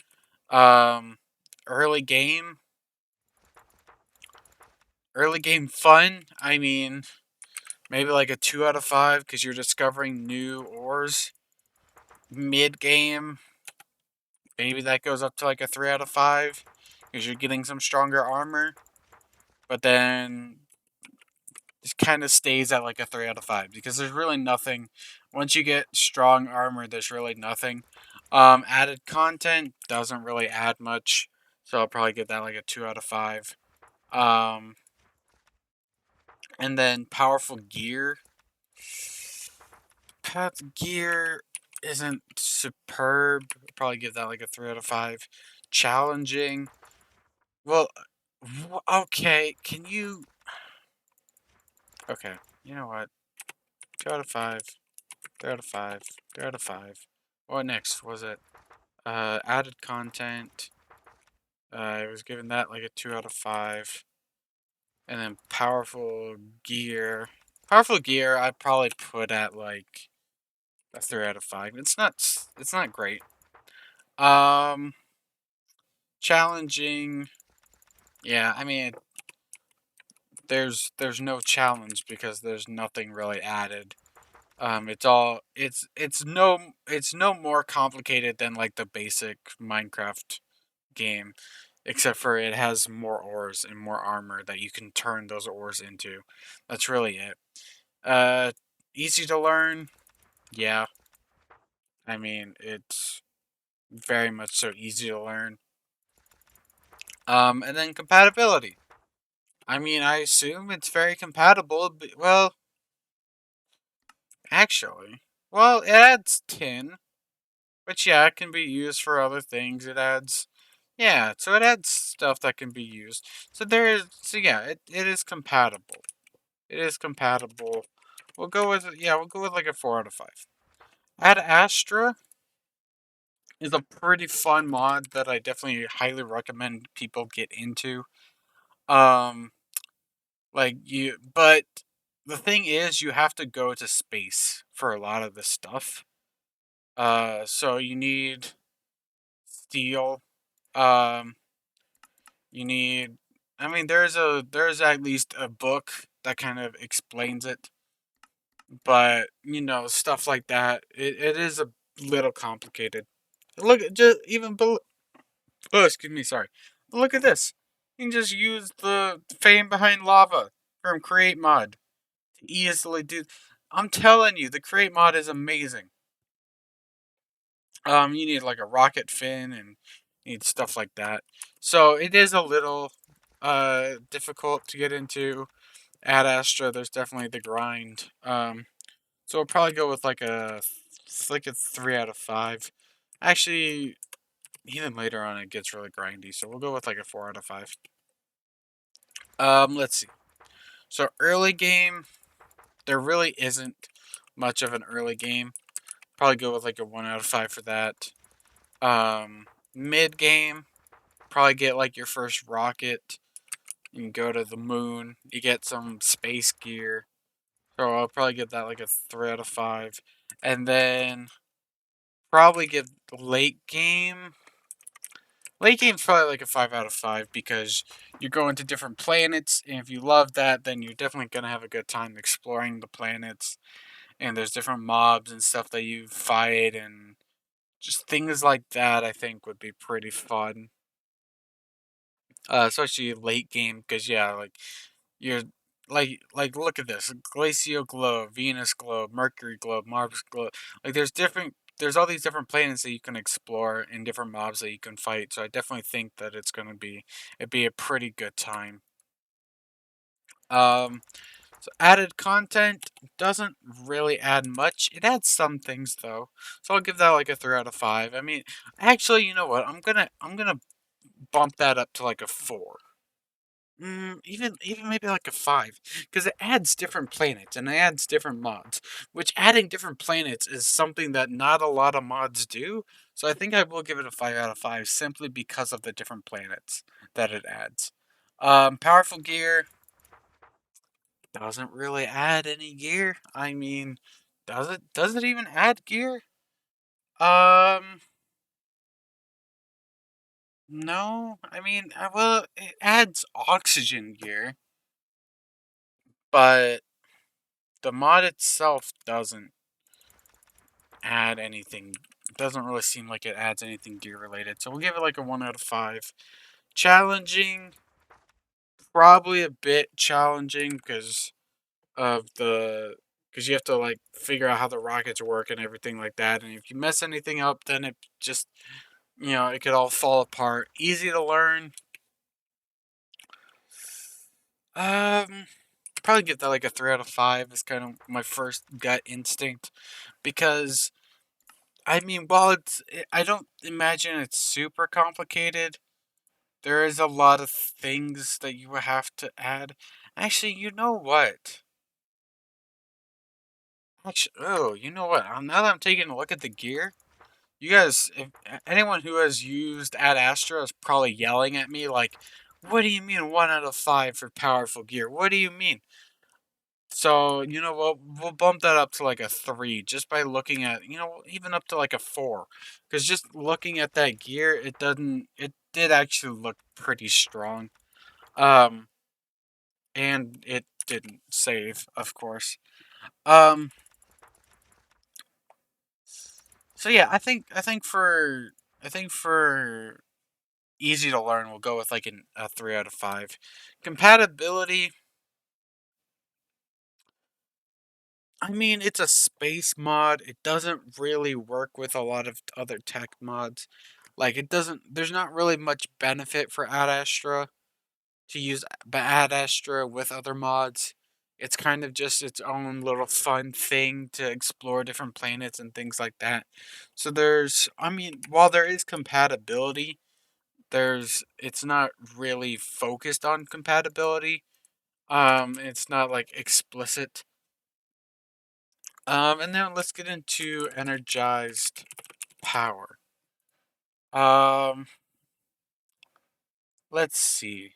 Um, early game. Early game fun. Maybe like a 2 out of 5 because you're discovering new ores. Mid game. Maybe that goes up to like a 3 out of 5 because you're getting some stronger armor. But then it kind of stays at like a 3 out of 5 because there's really nothing. Once you get strong armor, there's really nothing. Added content doesn't really add much, so I'll probably give that like a 2 out of 5. Um, and then powerful gear. Path gear isn't superb. I'll probably give that like a 3 out of 5. Challenging. Well, okay. Can you? Okay. You know what? 2 out of 5. 3 out of 5. 3 out of 5. What next was it? Added content. I was given that like a 2 out of 5. And then powerful gear. Powerful gear, I'd probably put at like a 3 out of 5. It's not. It's not great. Um, challenging. Yeah, there's no challenge because there's nothing really added. It's no more complicated than like the basic Minecraft game, except for it has more ores and more armor that you can turn those ores into. That's really it. Uh, easy to learn. Yeah, it's very much so easy to learn. And then compatibility. I assume it's very compatible. Well, actually, well, it adds tin. Which, yeah, it can be used for other things. Yeah, so it adds stuff that can be used. So yeah, it is compatible. It is compatible. We'll go with like a 4 out of 5. Ad Astra is a pretty fun mod that I definitely highly recommend people get into. Um, but the thing is, you have to go to space for a lot of this stuff. So you need steel. Um, You need. There's at least a book that kind of explains it, but stuff like that. It is a little complicated. Look at just even below. Oh, excuse me, sorry. Look at this. You can just use the fame behind lava from Create Mod to easily do. I'm telling you, the Create Mod is amazing. You need like a rocket fin and you need stuff like that. So it is a little difficult to get into. At Astra, there's definitely the grind. So we'll probably go with like a 3 out of 5. Actually, even later on it gets really grindy, so we'll go with like a 4 out of 5. Let's see. So early game, there really isn't much of an early game. Probably go with like a 1 out of 5 for that. Mid game, probably get like your first rocket. You can go to the moon. You get some space gear. So I'll probably give that like a 3 out of 5. And then probably give late game. Late game's probably like a 5 out of 5 because you're going to different planets, and if you love that, then you're definitely gonna have a good time exploring the planets. And there's different mobs and stuff that you fight, and just things like that. I think would be pretty fun, especially late game, because yeah, like you're look at this: Glacial Globe, Venus Globe, Mercury Globe, Mars Globe. Like there's all these different planets that you can explore and different mobs that you can fight. So I definitely think that it'd be a pretty good time. Um, so added content doesn't really add much. It adds some things though. So I'll give that like a 3 out of 5. I mean, actually, you know what? I'm gonna bump that up to like a 4. Even maybe like a 5, because it adds different planets and it adds different mods. Which adding different planets is something that not a lot of mods do. So I think I will give it a 5 out of 5 simply because of the different planets that it adds. Powerful gear doesn't really add any gear. I mean, does it? Does it even add gear? Um, no. I mean, well, it adds oxygen gear, but the mod itself doesn't add anything. It doesn't really seem like it adds anything gear related. So we'll give it like a 1 out of 5. Challenging, probably a bit challenging of the because you have to like figure out how the rockets work and everything like that. And if you mess anything up, then it just it could all fall apart. Easy to learn. Um, Probably give that like a 3 out of 5. Is kind of my first gut instinct because I mean, I don't imagine it's super complicated. There is a lot of things that you would have to add. Actually, you know what? Actually, oh, you know what? Now that I'm taking a look at the gear, you guys, if anyone who has used Ad Astra is probably yelling at me like, "What do you mean 1 out of 5 for powerful gear? What do you mean?" So, you know what? We'll bump that up to like a 3 just by looking at, even up to like a 4. Because just looking at that gear, it did actually look pretty strong. Um, and it didn't save, of course. Um, so yeah, I think for easy to learn, we'll go with like a 3 out of 5. Compatibility, I mean, it's a space mod. It doesn't really work with a lot of other tech mods. Like, there's not really much benefit for Ad Astra to use Ad Astra with other mods. It's kind of just its own little fun thing to explore different planets and things like that. So I mean, while there is compatibility, it's not really focused on compatibility. It's not like explicit. And now let's get into energized power. Um, let's see.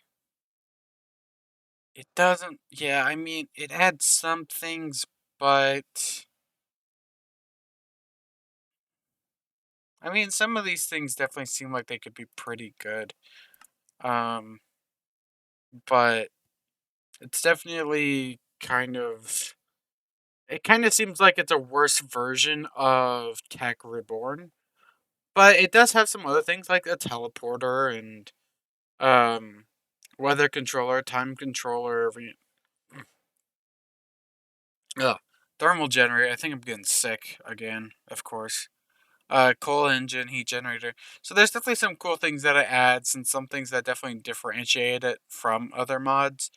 It doesn't, yeah, I mean, it adds some things, but I mean, some of these things definitely seem like they could be pretty good. Um, but it's definitely kind of It kind of seems like it's a worse version of Tech Reborn, but it does have some other things like a teleporter and um, weather controller, time controller, ugh, thermal generator. I think I'm getting sick again, of course. Coal engine, heat generator. So there's definitely some cool things that it adds, and some things that definitely differentiate it from other mods.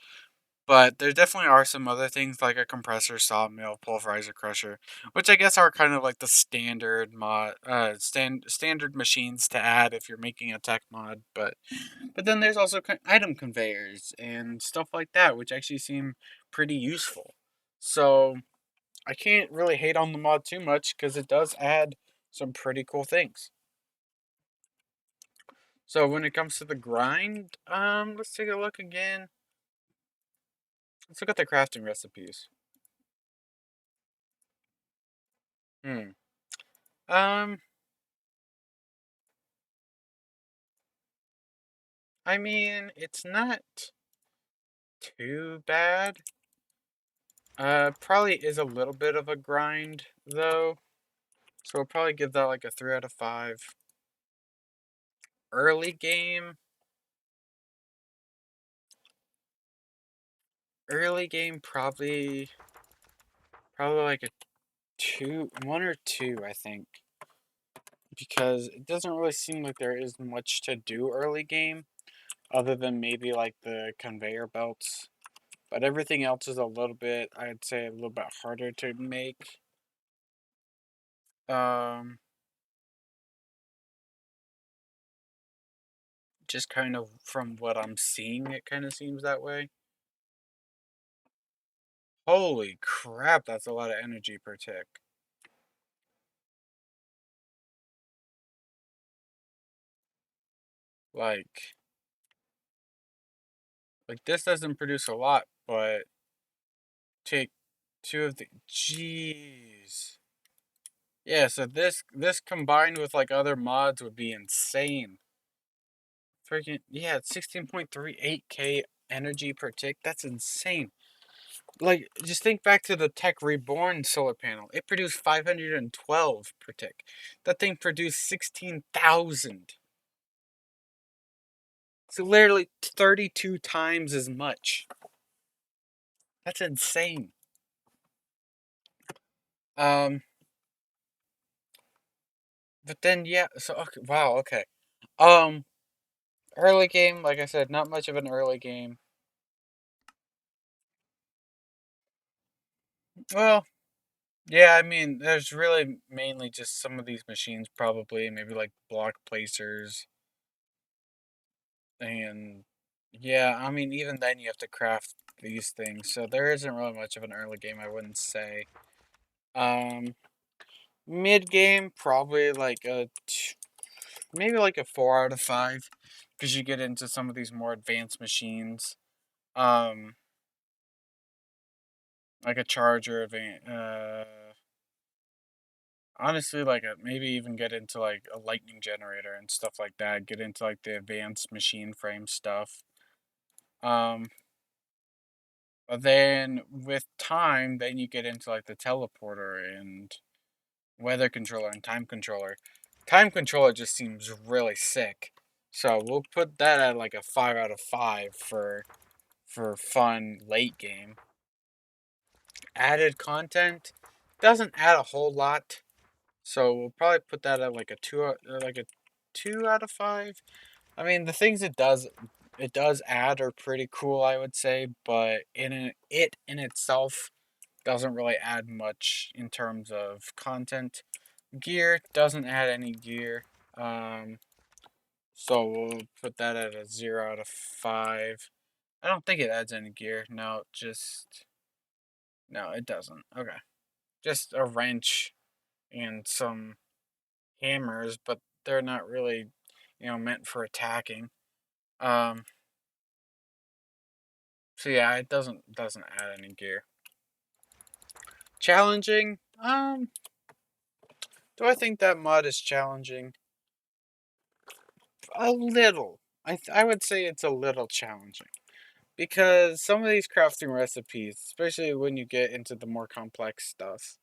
But there definitely are some other things like a compressor, sawmill, pulverizer, crusher, which I guess are kind of like the standard standard machines to add if you're making a tech mod. But then there's also item conveyors and stuff like that, which actually seem pretty useful. So I can't really hate on the mod too much because it does add some pretty cool things. So when it comes to the grind, let's take a look again. Let's look at the crafting recipes. Hmm. Um, I mean, it's not too bad. Probably is a little bit of a grind though. So we'll probably give that like a 3 out of 5. Early game, probably like a 2, 1 or 2, I think. Because it doesn't really seem like there is much to do early game other than maybe like the conveyor belts. But everything else is a little bit, I'd say, a little bit harder to make. Um, just kind of from what I'm seeing, it kind of seems that way. Holy crap, that's a lot of energy per tick. Like, like this doesn't produce a lot, but take two of the, jeez. Yeah, so this combined with like other mods would be insane. Freaking yeah, it's 16.38k energy per tick. That's insane. Like just think back to the Tech Reborn solar panel. It produced 512 per tick. That thing produced 16,000. So literally 32 times as much. That's insane. Um but then yeah, so okay, wow, okay. Um early game, like I said, not much of an early game. Well, yeah, I mean, there's really mainly just some of these machines, probably maybe like block placers, and yeah, I mean, even then you have to craft these things, so there isn't really much of an early game, I wouldn't say. Um, Mid game, probably like maybe like a 4 out of 5, because you get into some of these more advanced machines, um, like a charger, honestly, like maybe even get into like a lightning generator and stuff like that. Get into like the advanced machine frame stuff. Um, but then with time, then you get into like the teleporter and weather controller and time controller. Time controller just seems really sick. So we'll put that at like a 5 out of 5 for fun late game. Added content doesn't add a whole lot. So we'll probably put that at like a 2 out of 5. I mean, the things it does add are pretty cool, I would say, but it in itself doesn't really add much in terms of content. Gear doesn't add any gear. Um, so we'll put that at a 0 out of 5. I don't think it adds any gear. No, it doesn't. Okay, just a wrench and some hammers, but they're not really, meant for attacking. Um, so yeah, it doesn't add any gear. Challenging? Do I think that mod is challenging? A little. I would say it's a little challenging because some of these crafting recipes, especially when you get into the more complex stuff,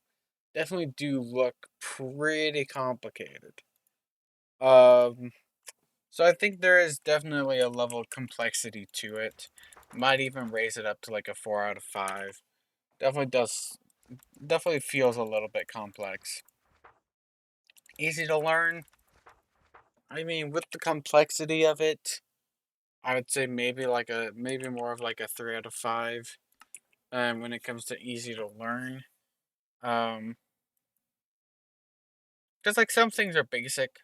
definitely do look pretty complicated. Um, so I think there is definitely a level of complexity to it. Might even raise it up to like a 4 out of 5. Definitely does, definitely feels a little bit complex. Easy to learn. I mean, with the complexity of it, I would say maybe more of like a 3 out of 5. When it comes to easy to learn, um, because like some things are basic,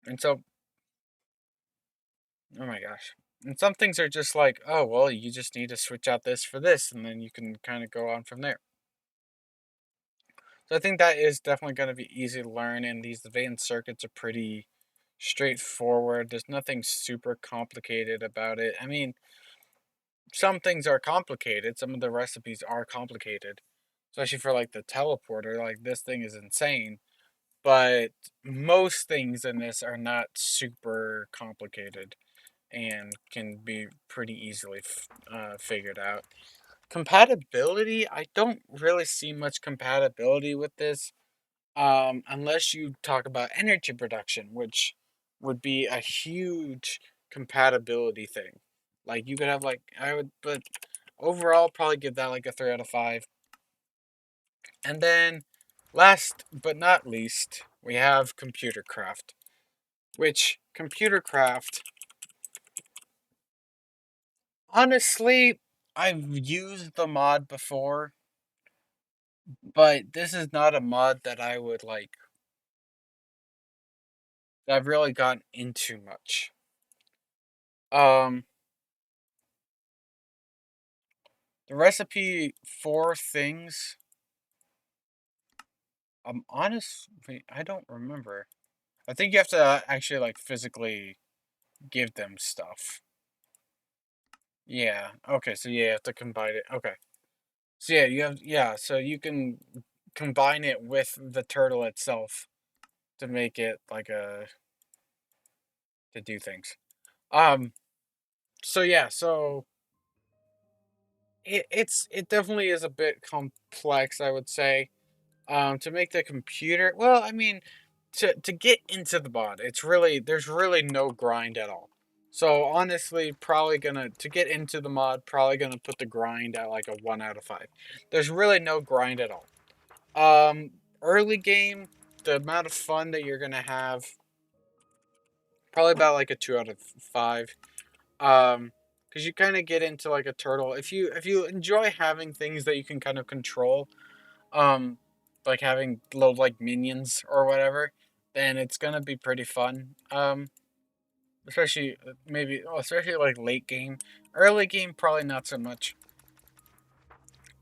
and so oh my gosh, and some things are just like, oh well, you just need to switch out this for this, and then you can kind of go on from there. So I think that is definitely going to be easy to learn, and these advanced circuits are pretty straightforward. There's nothing super complicated about it. I mean, some things are complicated. Some of the recipes are complicated, especially for like the teleporter. Like this thing is insane, but most things in this are not super complicated and can be pretty easily figured out. Compatibility, I don't really see much compatibility with this, unless you talk about energy production, which would be a huge compatibility thing. Like you could have like I would, but overall probably give that like a 3 out of 5. And then, last but not least, we have Computercraft, which Computercraft, honestly, I've used the mod before, but this is not a mod that I would like, that I've really gotten into much. Um, the recipe for things, I'm honest, wait, I don't remember. I think you have to actually like physically give them stuff. Yeah. Okay. So yeah, you have to combine it. Okay. So yeah, so you can combine it with the turtle itself to make it like a to do things. Um so yeah, so it definitely is a bit complex, I would say. To make the computer, well, I mean, to get into the mod, there's really no grind at all. So honestly, probably gonna to get into the mod, probably gonna put the grind at like a 1 out of 5. There's really no grind at all. Early game, the amount of fun that you're gonna have, probably about like a 2 out of 5. Because you kind of get into like a turtle. If you enjoy having things that you can kind of control, um, like having little like minions or whatever, then it's gonna be pretty fun. Especially especially like late game. Early game, probably not so much.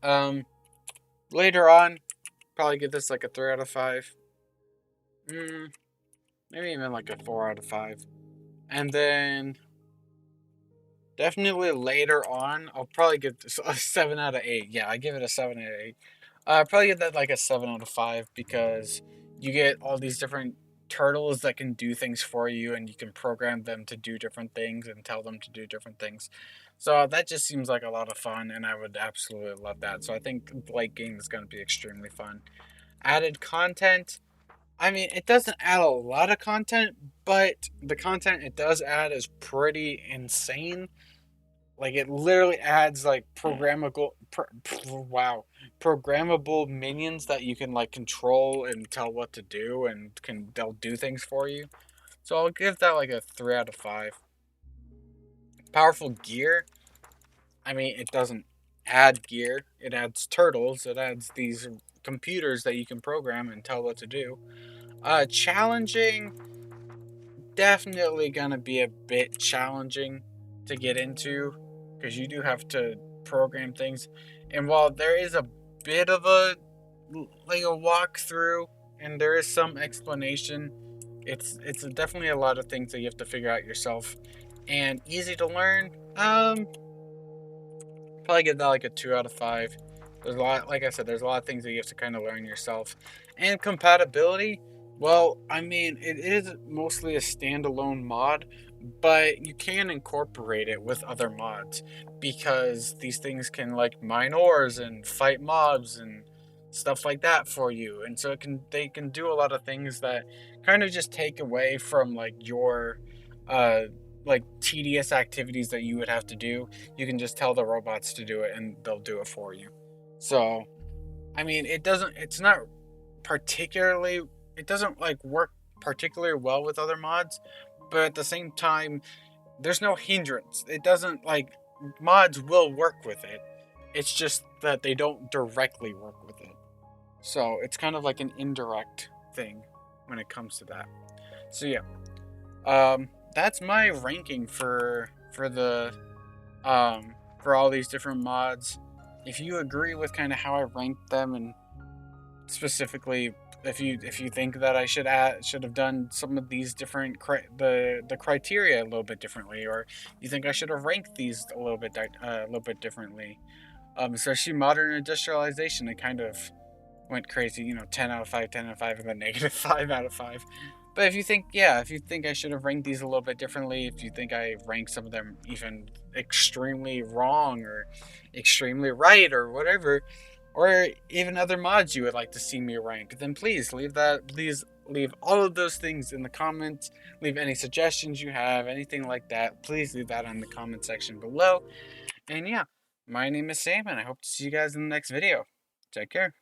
Um, Later on, probably give this like a 3 out of 5. Mm, Maybe even like a 4 out of 5. And then definitely later on, I'll probably give this a 7 out of 8. Yeah, I give it a 7 out of 8. I probably give that like a 7 out of 5 because you get all these different turtles that can do things for you, and you can program them to do different things and tell them to do different things. So that just seems like a lot of fun, and I would absolutely love that. So I think the late game is going to be extremely fun. Added content. I mean, it doesn't add a lot of content, but the content it does add is pretty insane. Like it literally adds like programmable minions that you can like control and tell what to do, and they'll do things for you. So I'll give that like a 3 out of 5. Powerful gear. I mean, it doesn't add gear. It adds turtles. It adds these computers that you can program and tell what to do. Challenging. Definitely gonna be a bit challenging to get into because you do have to program things. And while there is a bit of a walkthrough and there is some explanation, it's definitely a lot of things that you have to figure out yourself. And easy to learn. Probably give that like a 2 out of 5. There's a lot, like I said, there's a lot of things that you have to kind of learn yourself. And compatibility, well, I mean, it is mostly a standalone mod, but you can incorporate it with other mods because these things can like mine ores and fight mobs and stuff like that for you. And so they can do a lot of things that kind of just take away from like your uh tedious activities that you would have to do. You can just tell the robots to do it and they'll do it for you. So I mean, it's not particularly, it doesn't like work particularly well with other mods, but at the same time, there's no hindrance. It doesn't like, mods will work with it. It's just that they don't directly work with it. So it's kind of like an indirect thing when it comes to that. So yeah, that's my ranking for all these different mods. If you agree with kind of how I ranked them, and specifically if you think that I should have done some of these different the criteria a little bit differently, or you think I should have ranked these a little bit differently, especially modern industrialization, it kind of went crazy, 10 out of 5, 10 out of 5, and then negative 5 out of 5. But if you think I should have ranked these a little bit differently, if you think I ranked some of them even extremely wrong or extremely right or whatever, or even other mods you would like to see me rank, then please leave all of those things in the comments. Leave any suggestions you have, anything like that. Please leave that in the comment section below. And yeah, my name is Sam, and I hope to see you guys in the next video. Take care.